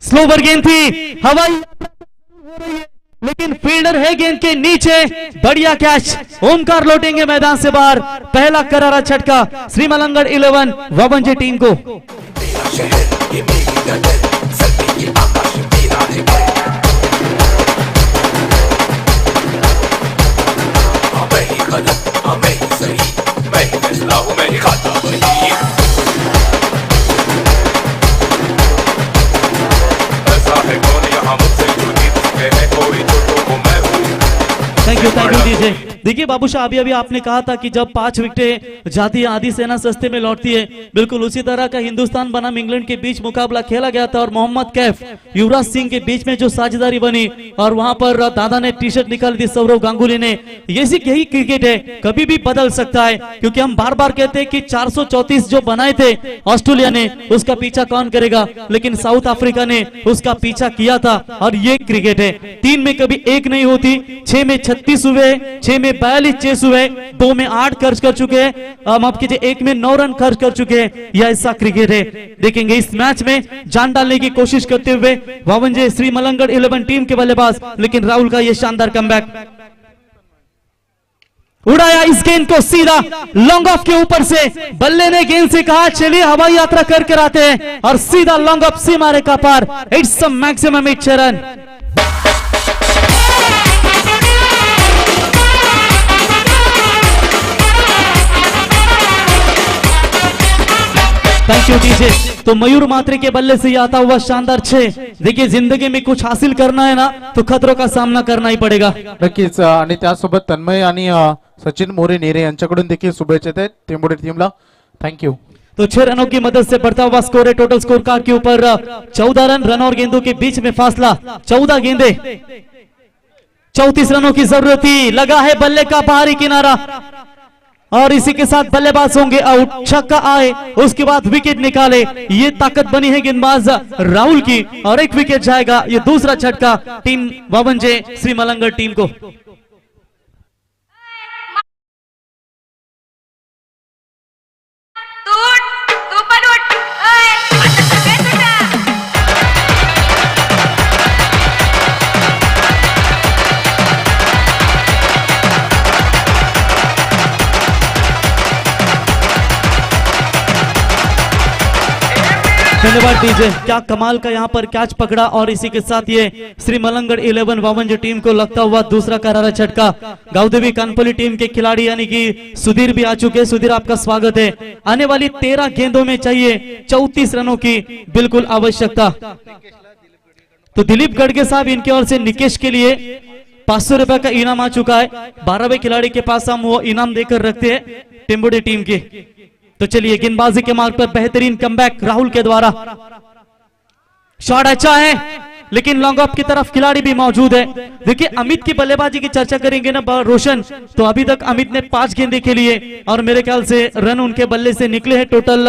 स्लोवर गेंद थी, हवाई हो रही है लेकिन फील्डर है गेंद के नीचे, बढ़िया कैच, ओमकार लौटेंगे मैदान से बाहर। पहला करारा झटका श्रीमलंगड़ 11 वाबंजे टीम को। Thank you DJ. देखिए बाबूशाह, अभी अभी आपने कहा था कि जब 5 विकेटें जाती है आधी सेना सस्ते में लौटती है, बिल्कुल उसी तरह का हिंदुस्तान बनाम इंग्लैंड के बीच मुकाबला खेला गया था और मोहम्मद कैफ युवराज सिंह के बीच में जो साझेदारी बनी और वहां पर दादा ने टी शर्ट निकाली थी सौरव गांगुली ने। यही क्रिकेट है, कभी भी बदल सकता है, क्योंकि हम बार बार कहते हैं कि 434 जो बनाए थे ऑस्ट्रेलिया ने, उसका पीछा कौन करेगा, लेकिन साउथ अफ्रीका ने उसका पीछा किया था। और ये क्रिकेट है, 3 में कभी 1 नहीं होती, 6 में 36 हुए, 6 में 42 चेस हुए, 2 में 8 खर्च कर चुके हैं, माफ कीजिए 1 में 9 रन खर्च कर चुके हैं। यह ऐसा क्रिकेट है। देखेंगे इस मैच में जान डालने की कोशिश करते हुए वावंजे श्रीमलंगड़ 11 टीम के बल्लेबाज, लेकिन राहुल का यह शानदार कमबैक, उड़ाया इस गेंद को सीधा लॉन्ग ऑफ के ऊपर से। बल्ले ने गेंद से कहा चलिए हवाई यात्रा करके आते हैं, और सीधा लॉन्ग ऑफ सीमा रेखा पार। It's a maximum 8 run. Thank you DJ. तो मयूर मात्रे के बल्ले से आता हुआ शानदार 6। देखिए जिंदगी में कुछ हासिल करना है ना तो खतरों का सामना करना ही पडेगा। नक्कीच, आणि त्यासोबत तन्मय आणि सचिन मोरे नेरे यांच्याकडून देखील शुभेच्छा आहेत टेंबोडे टीमला। थँक्यू। तो 6 रनों की मदद से बढ़ता हुआ स्कोर है। टोटल स्कोर कार्ड के ऊपर 14 रन और गेंदों के बीच में फासला 14 गेंदे, 34 रनों की जरूरत थी। लगा है बल्ले का बाहरी किनारा और इसी के साथ बल्लेबाज होंगे आउट। छक्का आए उसके बाद विकेट निकाले, ये ताकत बनी है गेंदबाज राहुल की, और 1 विकेट जाएगा। ये दूसरा झटका टीम वावंजे श्रीमलंगड़ टीम को। तू पण उठ, आता सगळे सुटा। धन्यवाद डीजे, क्या कमाल का यहाँ पर कैच पकड़ा, और इसी के साथ ये श्रीमलंगड़ 11 वावंजे टीम को लगता हुआ दूसरा करारा झटका। गावदेवी कानपल्ली टीम के खिलाड़ी यानी कि सुधीर भी आ चुके हैं। सुधीर आपका स्वागत है। आने वाली 13 गेंदों में चाहिए 34 रनों की बिल्कुल आवश्यकता। तो दिलीप गढ़गे साहब इनकी ओर से निकेश के लिए 500 रुपए का इनाम आ चुका है। 12वें खिलाड़ी के पास हम वो इनाम देकर रखते हैं टेंबोडे टीम के। तो चलिए गेंदबाजी के मार्ग पर बेहतरीन कमबैक राहुल के द्वारा। शॉट अच्छा है लेकिन लॉन्ग ऑफ की तरफ खिलाड़ी भी मौजूद है। देखिए अमित की बल्लेबाजी की चर्चा करेंगे ना रोशन, तो अभी तक अमित ने 5 गेंदे खेली है और मेरे ख्याल से रन उनके बल्ले से निकले हैं टोटल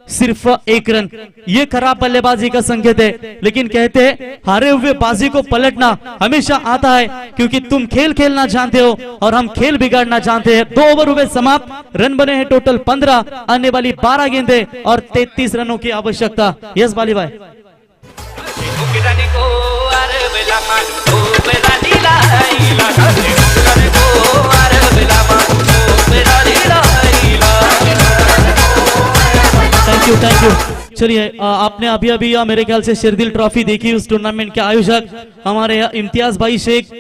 सिर्फ 1 रन। ये खराब बल्लेबाजी का संकेत है, लेकिन कहते हैं हारे हुए बाजी को पलटना हमेशा आता है, क्योंकि तुम खेल खेलना जानते हो और हम खेल बिगाड़ना जानते हैं। 2 ओवर हुए समाप्त, रन बने हैं टोटल 15, आने वाली 12 गेंदे और 33 रनों की आवश्यकता। यस बाली भाई। Thank you. चलिए आपने अभी अभी मेरे ख्याल से शेरदिल ट्रॉफी देखी। उस टूर्नामेंट के आयोजक हमारे इम्तियाज भाई शेख,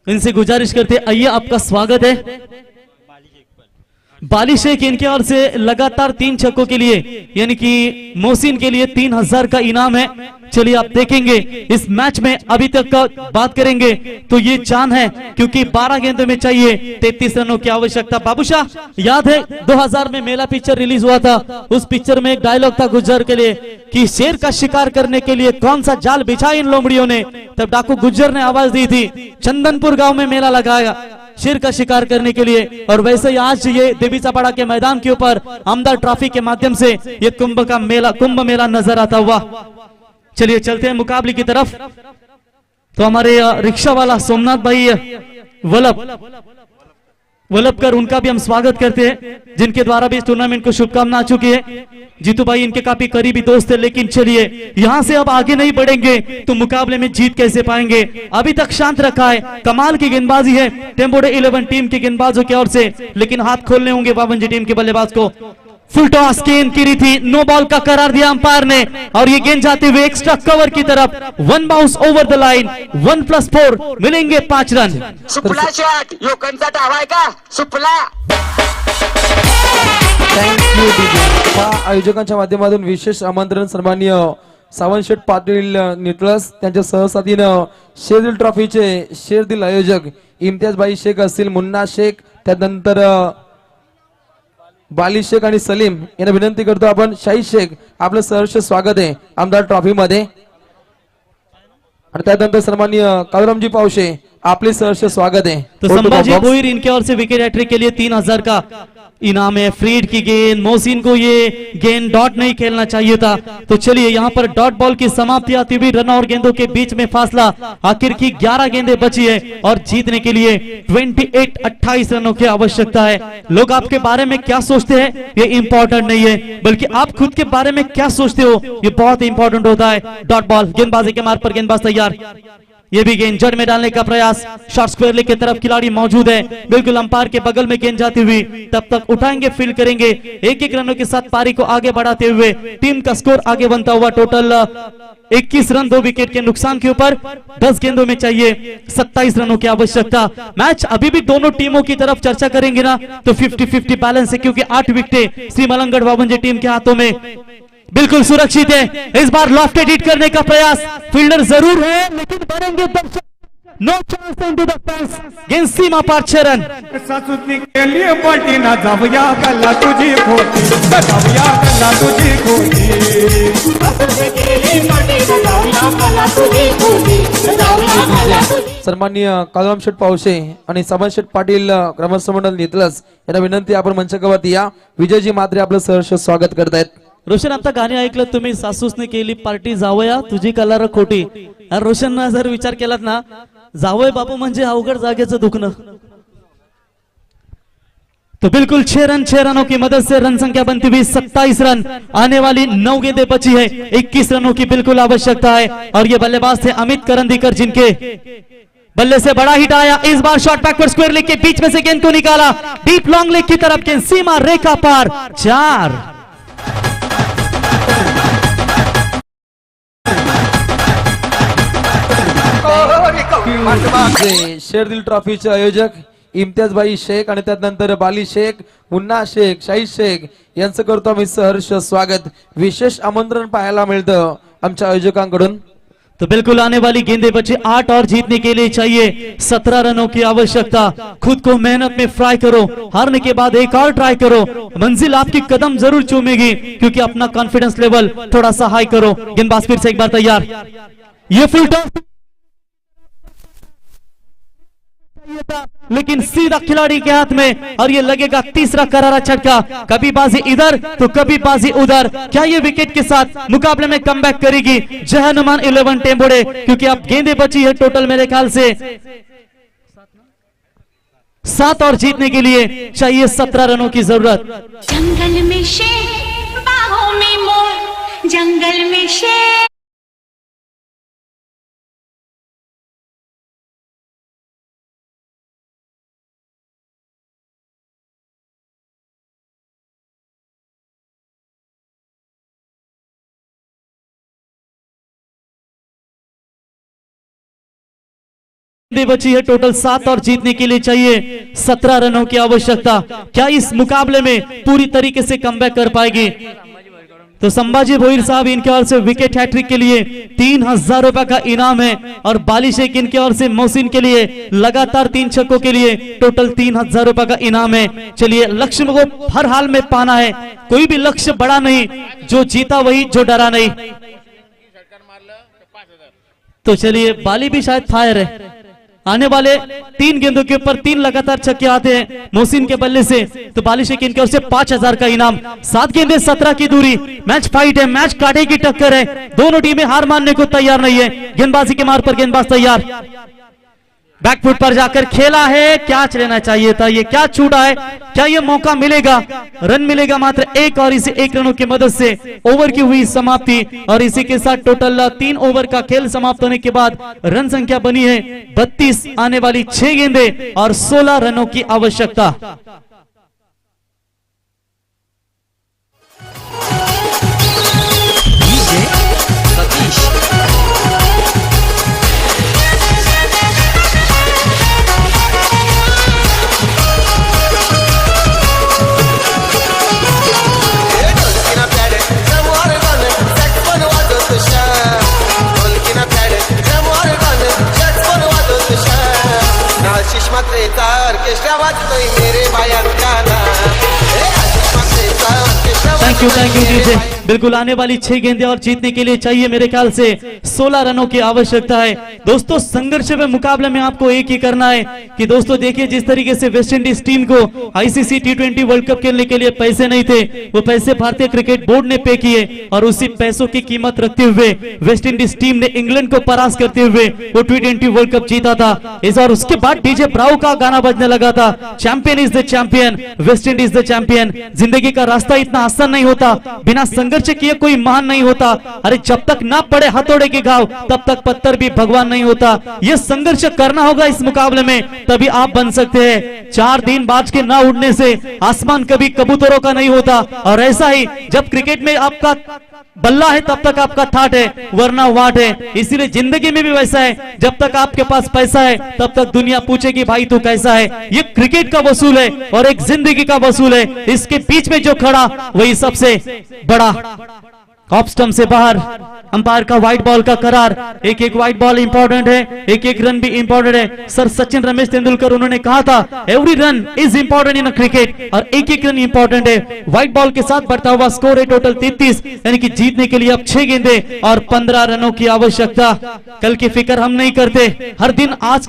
इनसे गुजारिश करते आइए आपका स्वागत है। बाली शेख इनके ओर से लगातार 3 छक्कों के लिए यानी कि मोहसिन के लिए 3000 का इनाम है। चलिए आप देखेंगे इस मैच में अभी तक का बात करेंगे तो ये जान है क्योंकि 12 गेंदों में चाहिए 33 रनों की आवश्यकता। बाबूशाह, याद है 2000 में मेला पिक्चर रिलीज हुआ था, उस पिक्चर में एक डायलॉग था गुज्जर के लिए कि शेर का शिकार करने के लिए कौन सा जाल बिछा इन लोमड़ियों ने। तब डाकू गुज्जर ने आवाज दी थी, चंदनपुर गांव में मेला लगाया शेर का शिकार करने के लिए। और वैसे ही आज ये देवी चापाड़ा के मैदान के ऊपर आमदार ट्रॉफी के माध्यम से ये कुंभ मेला नजर आता हुआ। चलिए चलते हैं मुकाबले की तरफ। तो हमारे रिक्शा वाला सोमनाथ भाई वल्लभकर, उनका भी हम स्वागत करते हैं जिनके द्वारा भी इस टूर्नामेंट को शुभकामना आ चुकी है। जीतू भाई इनके काफी करीबी दोस्त है, लेकिन चलिए यहां से अब आगे नहीं बढ़ेंगे तो मुकाबले में जीत कैसे पाएंगे। अभी तक शांत रखा है, कमाल की गेंदबाजी है टेम्पोडे 11 टीम के गेंदबाजों की ओर से, लेकिन हाथ खोलने होंगे बावन टीम के बल्लेबाज को। फुल टॉस गेंद गिरी थी, नो बॉल का करार दिया अंपायर ने और ये गेंद जाते हुए एक्स्ट्रा कवर की तरफ। 1 बाउंस ओवर द लाइन, 1+4 मिलेंगे 5 रन। सुपला शॉट योकनचा डाव आहे का सुपला. Thank you DJ. आयोजकांच्या माध्यमातून विशेष आमंत्रण सन्माननीय सावंतशेठ पाटील निटळस त्यांच्या सहसाथीनं शेरदिल ट्रॉफीचे शेरदिल आयोजक इम्तियाज भाई शेख असतील, मुन्ना शेख, त्यानंतर बाली शेख आणि सलीम यांना विनंती करतो आपण. शाहीद शेख, आपलं सहर्ष स्वागत आहे आमदार ट्रॉफी मध्ये. और त्यानंतर सन्माननीय कालरामजी पावशे, आपले सहर्ष स्वागत है. तो संभाजी भोईर इनके ओर से विकेट हैट्रिक के लिए 3000 का इनाम है। फ्रीड की गेंद, मोहसिन को ये गेंद डॉट नहीं खेलना चाहिए था। तो चलिए यहाँ पर डॉट बॉल की समाप्ति आती हुई, रन और गेंदों के बीच में फासला, आखिर की 11 गेंदें बची है और जीतने के लिए 28 रनों की आवश्यकता है। लोग आपके बारे में क्या सोचते हैं ये इंपॉर्टेंट नहीं है, बल्कि आप खुद के बारे में क्या सोचते हो ये बहुत इंपॉर्टेंट होता है। डॉट बॉल, गेंदबाजी के मार्ग पर गेंदबाज तैयार, ये भी गेंद जड़ में डालने का प्रयास, शॉर्ट स्क्वायर लेग की तरफ खिलाड़ी मौजूद है, बिल्कुल अंपायर के बगल में गेंद जाती हुई, तब तक उठाएंगे, फील्ड करेंगे। एक एक रनों के साथ पारी को आगे बढ़ाते हुए टीम का स्कोर आगे बनता हुआ टोटल 21 रन 2 विकेट के नुकसान के ऊपर। 10 गेंदों में चाहिए 27 रनों की आवश्यकता। मैच अभी भी दोनों टीमों की तरफ चर्चा करेंगे ना तो 50-50 बैलेंस है, क्योंकि 8 विकेटें श्री मलंगगढ़ वावंजे टीम के हाथों में बिल्कुल सुरक्षित है। इस बार लॉफ्टेड हिट करने का प्रयास, फील्डर जरूर है लेकिन बनेंगे दर्शक। No chance into the fence, गेंद सीमा पार 6 रन। सासुनी केली पलटी ना जाऊया गल्ला तुझी खोटी, जाऊया गल्ला तुझी खोटी. सन्माननीय कालराम शेठ पावशे आणि सावंत शेठ पाटील ग्रामस्थ मंडळ नितलस यांना विनंती, आपण मंचावरती या. विजयजी मात्रे आपलं सहर्ष स्वागत करतायत. रोशन, आता गाणे ऐकलं तुम्ही, सासूसने केली पार्टी जावया तुझी कलार खोटी. रोशन जर विचार केलात ना, जावय बापू म्हणजे अवघड जागेचं दुखणं. तो बिल्कुल 6 रनों की मदद से रन संख्या बनती हुई 27 रन। आने वाली 9 गेंदें बची है, 21 रनों की बिल्कुल आवश्यकता है। और ये बल्लेबाज थे अमित करंदीकर, जिनके बल्ले से बड़ा हिट आया। इस बार शॉट बैकवर्ड स्क्वायर लेग के बीच में से गेंद को निकाला, डीप लॉन्ग लेग की तरफ, गेंद सीमा रेखा पार 4। शेरदिल ट्रॉफीचे आयोजक इम्तियाज भाई शेख आणि त्यानंतर बाली शेख, मुन्ना शेख, शाहीद शेख यांचं करतो आम्ही सहर्ष स्वागत. विशेष आमंत्रण पाहायला मिळतं आमच्या आयोजकांकडून. तो बिल्कुल आने वाली गेंदें बची 8 और जीतने के लिए चाहिए 17 रनों की आवश्यकता। खुद को मेहनत में फ्राई करो, हारने के बाद एक और ट्राई करो, मंजिल आपकी कदम जरूर चूमेगी, क्योंकि अपना कॉन्फिडेंस लेवल थोड़ा सा हाई करो। गेंदबाज फिर से एक बार तैयार, ये फुल टॉस लेकिन सीधा खिलाड़ी के हाथ में, और ये लगेगा तीसरा करारा झटका। कभी बाजी इधर तो कभी बाजी उधर। क्या ये विकेट के साथ मुकाबले में कमबैक करेगी जय हनुमान 11 टेम्पोडे? क्योंकि अब गेंदें बची है टोटल मेरे ख्याल से 7 और जीतने के लिए चाहिए 17 रनों की जरूरत। जंगल में शेर, बाहों में मोर, जंगल में शेर। गेंदें बची है टोटल 7 और जीतने के लिए चाहिए 17 रनों की आवश्यकता। क्या इस मुकाबले में पूरी तरीके से कमबैक कर पाएगी? तो संभाजी भोईर साहब इनके ओर से विकेट हैट्रिक के लिए 3000 रुपए का इनाम है और बाली शेख इनके ओर से मोहसिन के लिए लगातार 3 छक्कों के लिए टोटल 3000 रुपए का इनाम है। चलिए लक्ष्य को हर हाल में पाना है, कोई भी लक्ष्य बड़ा नहीं, जो जीता वही, जो डरा नहीं। तो चलिए बाली भी शायद फायर है, आने वाले 3 गेंदों के ऊपर 3 लगातार छक्के आते हैं मोहसिन के बल्ले से, तो बाली शेख इनके ओर से 5000 का इनाम। 7 गेंदें 17 की दूरी, मैच फाइट है, मैच कांटे की टक्कर है, दोनों टीमें हार मानने को तैयार नहीं है। गेंदबाजी के मार्ग पर गेंदबाज तैयार, बैकफुट पर जाकर खेला है, कैच लेना चाहिए था, ये क्या छूटा है, क्या ये मौका मिलेगा? रन मिलेगा मात्र 1 और इसे 1 रनों की मदद से ओवर की हुई समाप्ति और इसी के साथ टोटल 3 ओवर का खेल समाप्त होने के बाद रन संख्या बनी है 32, आने वाली 6 गेंदें और 16 रनों की आवश्यकता। Thank you DJ. बिल्कुल आने वाली 6 गेंदें और जीतने के लिए चाहिए मेरे ख्याल से 16 रनों की आवश्यकता है। दोस्तों संघर्ष में मुकाबले में आपको एक ही करना है कि दोस्तों देखिए जिस तरीके से वेस्ट इंडीज टीम को आईसीसी T20 वर्ल्ड कप खेलने के लिए पैसे नहीं थे, वो पैसे भारतीय क्रिकेट बोर्ड ने पे किए और उसी पैसों की कीमत रखते हुए वेस्ट इंडीज टीम ने इंग्लैंड को परास्त करते हुए वो T20 वर्ल्ड कप जीता था। इस और उसके बाद डीजे ब्रावो का गाना बजने लगा था, champion is the champion, West Indies the champion. जिंदगी का रास्ता इतना आसान नहीं होता, बिना संघर्ष किए कोई महान नहीं होता। अरे जब तक ना पड़े हथौड़े के घाव तब तक पत्थर भी भगवान नहीं होता। ये संघर्ष करना होगा इस मुकाबले में, तभी आप बन सकते हैं। 4 दिन बाज के ना उड़ने से आसमान कभी कबूतरों का नहीं होता, और ऐसा ही जब क्रिकेट में आपका बल्ला है तब तक आपका ठाट है, वरना वाट है। इसीलिए जिंदगी में भी वैसा है, जब तक आपके पास पैसा है तब तक दुनिया पूछेगी भाई तू कैसा है। ये क्रिकेट का वसूल है और एक जिंदगी का वसूल है। इसके बीच में जो खड़ा वही सबसे बड़ा। ऑफ स्टंप से बाहर, अंपायर का व्हाइट बॉल का करार। एक एक व्हाइट बॉल इंपॉर्टेंट है, एक एक रन भी इंपॉर्टेंट है। सर सचिन रमेश तेंदुलकर उन्होंने कहा था every run is important in cricket, और एक एक रन इंपॉर्टेंट है। व्हाइट बॉल के साथ बढ़ता हुआ स्कोर है टोटल 33, यानी कि जीतने के लिए अब 6 गेंदें और 15 रनों की आवश्यकता। कल की फिक्र हम नहीं करते, हर दिन आज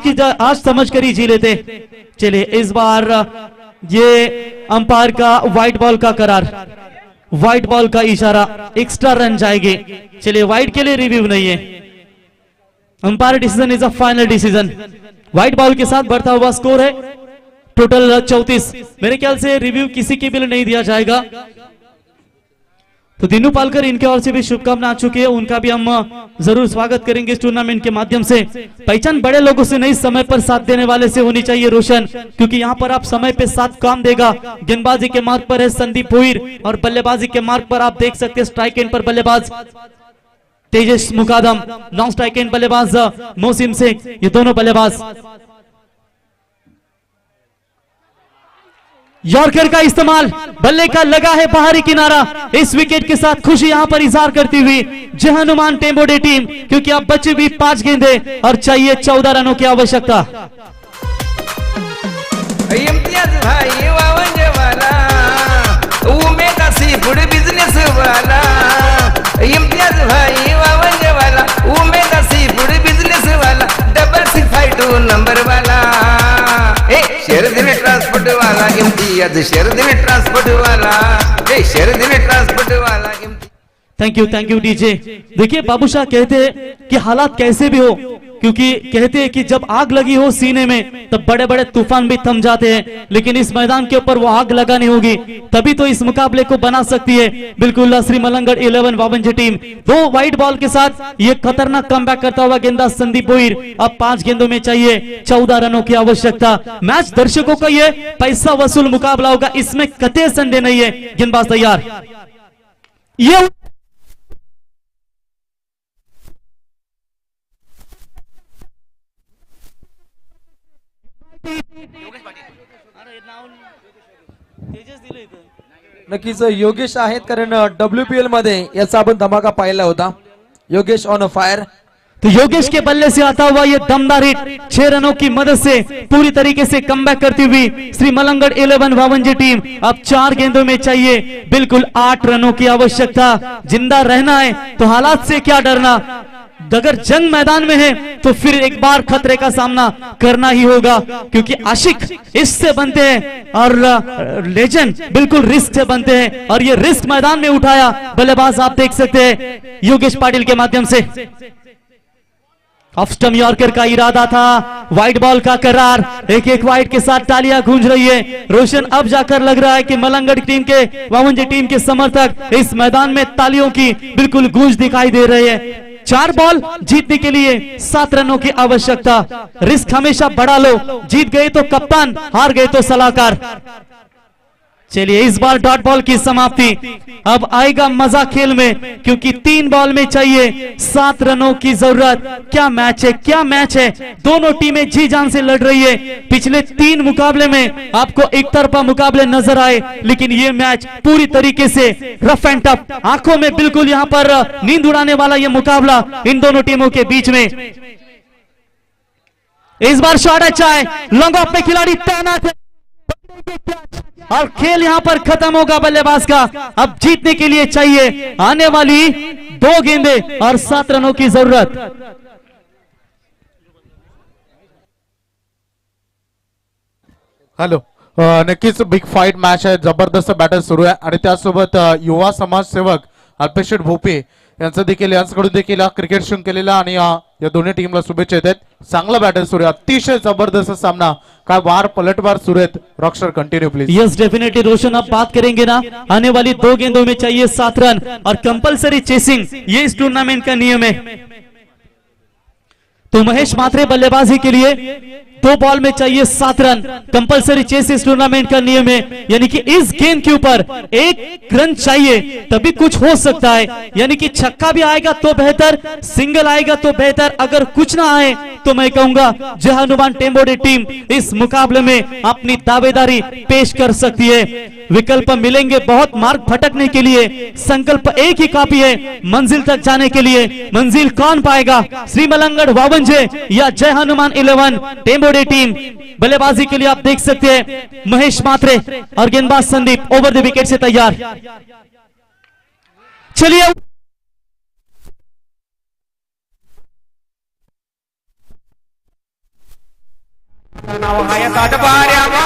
समझ कर ही जी लेते। चलिए इस बार ये अंपायर का व्हाइट बॉल का करार, व्हाइट बॉल का इशारा, एक्स्ट्रा रन जाएंगे। चलिए व्हाइट के लिए रिव्यू नहीं है, umpire decision is a final decision. White ball के साथ बढ़ता हुआ स्कोर है टोटल 34। मेरे ख्याल से रिव्यू किसी के भी नहीं दिया जाएगा। तो दीनू पालकर इनके ओर से भी शुभकामना आ चुकी है, उनका भी हम जरूर स्वागत करेंगे इस टूर्नामेंट के माध्यम से। पहचान बड़े लोगों से नहीं, समय पर साथ देने वाले से होनी चाहिए रोशन, क्योंकि यहाँ पर आप समय पे साथ काम देगा। गेंदबाजी के मार्ग पर है संदीप भोईर और बल्लेबाजी के मार्ग पर आप देख सकते हैं स्ट्राइक एंड पर बल्लेबाज तेजस मुकादम, नॉन स्ट्राइक एंड बल्लेबाज मोहसिन शेख, ये दोनों बल्लेबाज। यॉर्कर का इस्तेमाल, बल्ले का लगा है बाहरी किनारा। इस विकेट के साथ खुशी यहां पर इजहार करती हुई जय हनुमान टेम्बोडे टीम, क्योंकि अब बची भी 5 गेंदें और चाहिए 14 रनों की आवश्यकता। इम्तियाज भाई वावंजवाला, उमेदा सी फूड बिजनेस वाला। इम्तियाज भाई वावंजवाला, उमेदा सी फूड बिजनेस वाला। 652 नंबर वाला, शेरदिन ट्रांसपोर्ट वाला। इम्तियाज शेरदिन ट्रांसपोर्ट वाला, शेरदिन ट्रांसपोर्ट वाला। Thank you DJ. देखिए बाबूशाह कहते हैं कि हालात कैसे भी हो, क्योंकि कहते हैं कि जब आग लगी हो सीने में तब बड़े बड़े तूफान भी थम जाते हैं, लेकिन इस मैदान के ऊपर वो आग लगानी होगी, तभी तो इस मुकाबले को बना सकती है। बिल्कुल Shri Malangad 11 Wavanje team 2 white ball के साथ ये खतरनाक कमबैक करता हुआ गेंदबाज संदीप भोईर। अब 5 गेंदों में चाहिए 14 रनों की आवश्यकता। मैच दर्शकों का ये पैसा वसूल मुकाबला होगा, इसमें कतई संदेह नहीं है। गेंदबाज तैयार, ये नक्कीच योगेश आहेत, कारण WPL मध्ये याचा आपण धमाका पाहिला होता. Yogesh on fire. तो योगेश के बल्ले से आता हुआ ये दमदार हिट 6 रनों की मदद से पूरी तरीके से कमबैक करती हुई श्री मलंगड़ 11 वावंजी टीम अब 4 गेंदों में चाहिए बिल्कुल 8 रनों की आवश्यकता. जिंदा रहना है तो हालात से क्या डरना. अगर जंग मैदान में है तो फिर एक बार खतरे का सामना करना ही होगा, क्योंकि आशिक इससे बनते हैं और लेजेंड बिल्कुल रिस्क से बनते हैं. और ये रिस्क मैदान में उठाया बल्लेबाज आप देख सकते हैं योगेश पाटिल के माध्यम से. ऑफ स्टंप यॉर्कर का इरादा था, वाइड बॉल का करार, एक वाइड के साथ तालियां गूंज रही है. रोशन अब जाकर लग रहा है कि मलंगड़ टीम के वावंजी टीम के समर्थक इस मैदान में तालियों की बिल्कुल गूंज दिखाई दे रही है. 4 बॉल जीतने के लिए 7 रनों की आवश्यकता. रिस्क हमेशा बढ़ा लो, जीत गए तो कप्तान, हार गए तो सलाहकार. चलिए इस बार डॉट बॉल की समाप्ति. अब आएगा मजा खेल में, क्योंकि 3 बॉल में चाहिए 7 रनों की जरूरत. क्या मैच है, क्या मैच है. दोनों टीमें जी जान से लड़ रही है. पिछले 3 मुकाबले में आपको एक तरफा मुकाबले नजर आए, लेकिन ये मैच पूरी तरीके से रफ एंड टफ, आंखों में बिल्कुल यहां पर नींद उड़ाने वाला ये मुकाबला इन दोनों टीमों के बीच में. इस बार शॉट अच्छा है, लॉन्ग ऑफ में खिलाड़ी तैनात है और खेल यहां पर खत्म होगा बल्लेबाज का. अब जीतने के लिए चाहिए आने वाली 2 गेंदे और 7 रनों की जरूरत. हॅलो, नक्कीच बिग फाईट मॅच आहे. जबरदस्त बॅटल सुरू आहे आणि त्यासोबत युवा समाजसेवक अल्पेशेठ भोपे यांचं देखील यांच्याकडून देखील क्रिकेट शृंखलेला आणि या दोन्ही टीमला शुभेच्छा येत आहेत. चांगला बॅटल सुरू आहे, अतिशय जबरदस्त सामना. काय वार पलटवार सुरू आहेत. Rockstar continue please. Yes definitely Roshan, अब बात करेंगे ना, आने वाली 2 गेंदों में चाहिए 7 रन और कंपलसरी चेसिंग, ये इस टूर्नामेंट का नियम है. तो महेश मात्रे बल्लेबाजी के लिए 2 बॉल में चाहिए 7 रन, कंपलसरी चेस इस टूर्नामेंट का नियम है. यानी कि इस गेंद के ऊपर 1 रन चाहिए तभी कुछ हो सकता है. यानी कि छक्का भी आएगा तो बेहतर, सिंगल आएगा तो बेहतर. अगर कुछ ना आए तो मैं कहूंगा जय हनुमान टेम्बोडे टीम इस मुकाबले में अपनी दावेदारी पेश कर सकती है. विकल्प मिलेंगे बहुत मार्ग भटकने के लिए, संकल्प एक ही काफी है मंजिल तक जाने के लिए. मंजिल कौन पाएगा, श्री मलंगड़ वावंजे या जय हनुमान 11 टेम्बोडे टीम. बल्लेबाजी के लिए आप देख सकते हैं महेश मात्रे और गेंदबाज संदीप ओवर द विकेट से तैयार. चलिए नाव हाय सातबाऱ्यावा,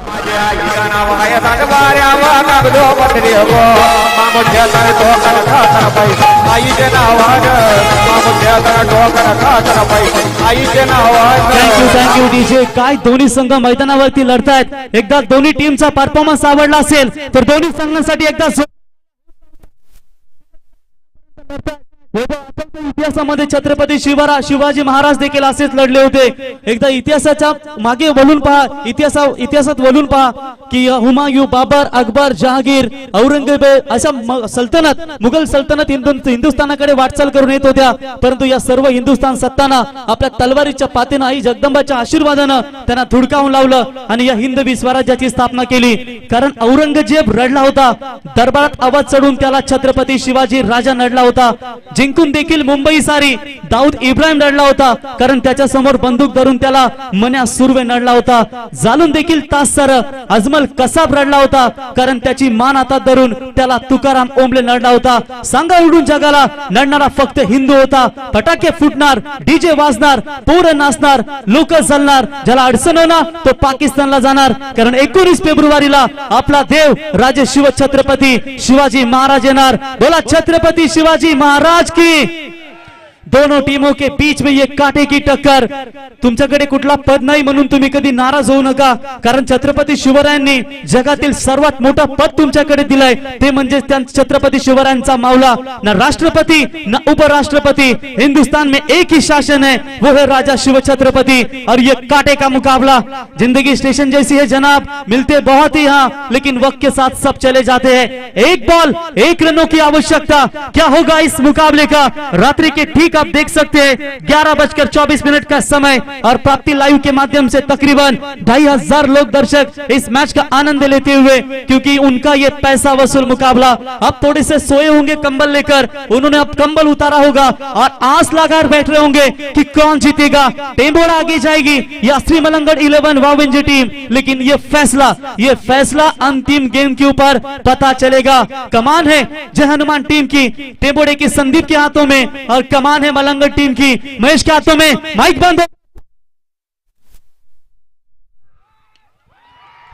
माझ्या आईचं नाव हाय सातबाऱ्यावा. कागदो पत्रेवा, मामुठ्याचा डोकर खातर पाहिजे आईचे नावानं. मामुठ्याचा डोकर खातर पाहिजे आईचे नावानं. Thank you DJ. काय दोन्ही संघ मैदानावरती लढतायत. एकदा दोन्ही टीमचा परफॉर्मन्स आवडला असेल तर दोन्ही संघांसाठी एकदा इतिहासामध्ये छत्रपती शिवाजी महाराज देखील असेच लढले होते. एकदा इतिहासाच्या मागे वळून पहा, इतिहासात वळून पहा की हुमायूं, बाबर, अकबर, जहांगीर, औरंगजेब अशा सल्तनत, मुघल सल्तनत हिंदुस्थानाकडे वाटचाल करून येत होत्या. परंतु या सर्व हिंदुस्थान सत्ताना आपल्या तलवारीच्या पातीनं आई जगदंबाच्या आशीर्वादानं त्यांना धुडकावून लावलं आणि या हिंदवी स्वराज्याची स्थापना केली. कारण औरंगजेब रडला होता, दरबारात आवाज चढून त्याला छत्रपती शिवाजी राजा नडला होता. जिंकून देखील मुंबई सारी दाऊद इब्राहिम लढला होता, कारण त्याच्या समोर बंदूक धरून त्याला मन्या सुर्वे नडला होता. जालून देखील तासर अजमल कसाब रडला होता, कारण त्याची मान हातात धरून त्याला तुकाराम ओंबले नडला होता. सांगा उडून जगाला लढणारा फक्त हिंदू होता. फटाके फुटणार, डीजे वाजणार, पोरं नाचणार, लोक जलणार, ज्याला अडचण होणार तो पाकिस्तानला जाणार. कारण 19 फेब्रुवारीला आपला देव राजे शिव छत्रपती शिवाजी महाराज येणार. बोला छत्रपती शिवाजी महाराज की. दोनों टीमों के बीच में ये कांटे की टक्कर. तुमच्याकडे कुठला पद नाही म्हणून तुम्ही कधी नाराज होऊ नका, कारण छत्रपती शिवरायांनी जगातील सर्वात मोठा पद तुमच्याकडे दिलाय, ते म्हणजे छत्रपती शिवरायांचा मावला. ना राष्ट्रपति ना उपराष्ट्रपति, हिंदुस्तान में एक ही शासन है, वो है राजा शिव छत्रपति. और ये कांटे का मुकाबला, जिंदगी स्टेशन जैसी है जनाब, मिलते बहुत ही यहाँ लेकिन वक्त के साथ सब चले जाते हैं. 1 बॉल 1 रनों की आवश्यकता. क्या होगा इस मुकाबले का. रात्रि के ठीक ठीक आप देख सकते हैं 11:24 का समय और प्राप्ति लाइव के माध्यम से तकरीबन 2500 लोग दर्शक इस मैच का आनंद लेते हुए, क्योंकि उनका ये पैसा वसूल मुकाबला। अब थोड़े से सोए होंगे कंबल लेकर, उन्होंने अब कंबल उतारा होगा और आस लगाकर बैठ रहे होंगे कि कौन जीतेगा, टेंबोड़ा आगे जाएगी या श्री मलंगड़ 11 वाविंजी टीम। लेकिन ये फैसला अंतिम गेम के ऊपर पता चलेगा। कमान है जय हनुमान टीम की, टेंबोड़े की संदीप के हाथों में, और कमान है मलंगड़ टीम की महेश के हाथों में। माइक बंद हो।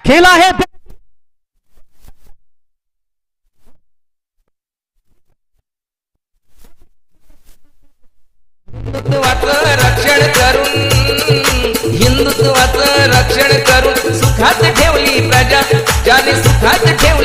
खेला है हिंदुत्वाचं रक्षण करून, हिंदुत्वाचं रक्षण करून सुखात ठेवली प्रजा, ज्याने सुखात ठेवली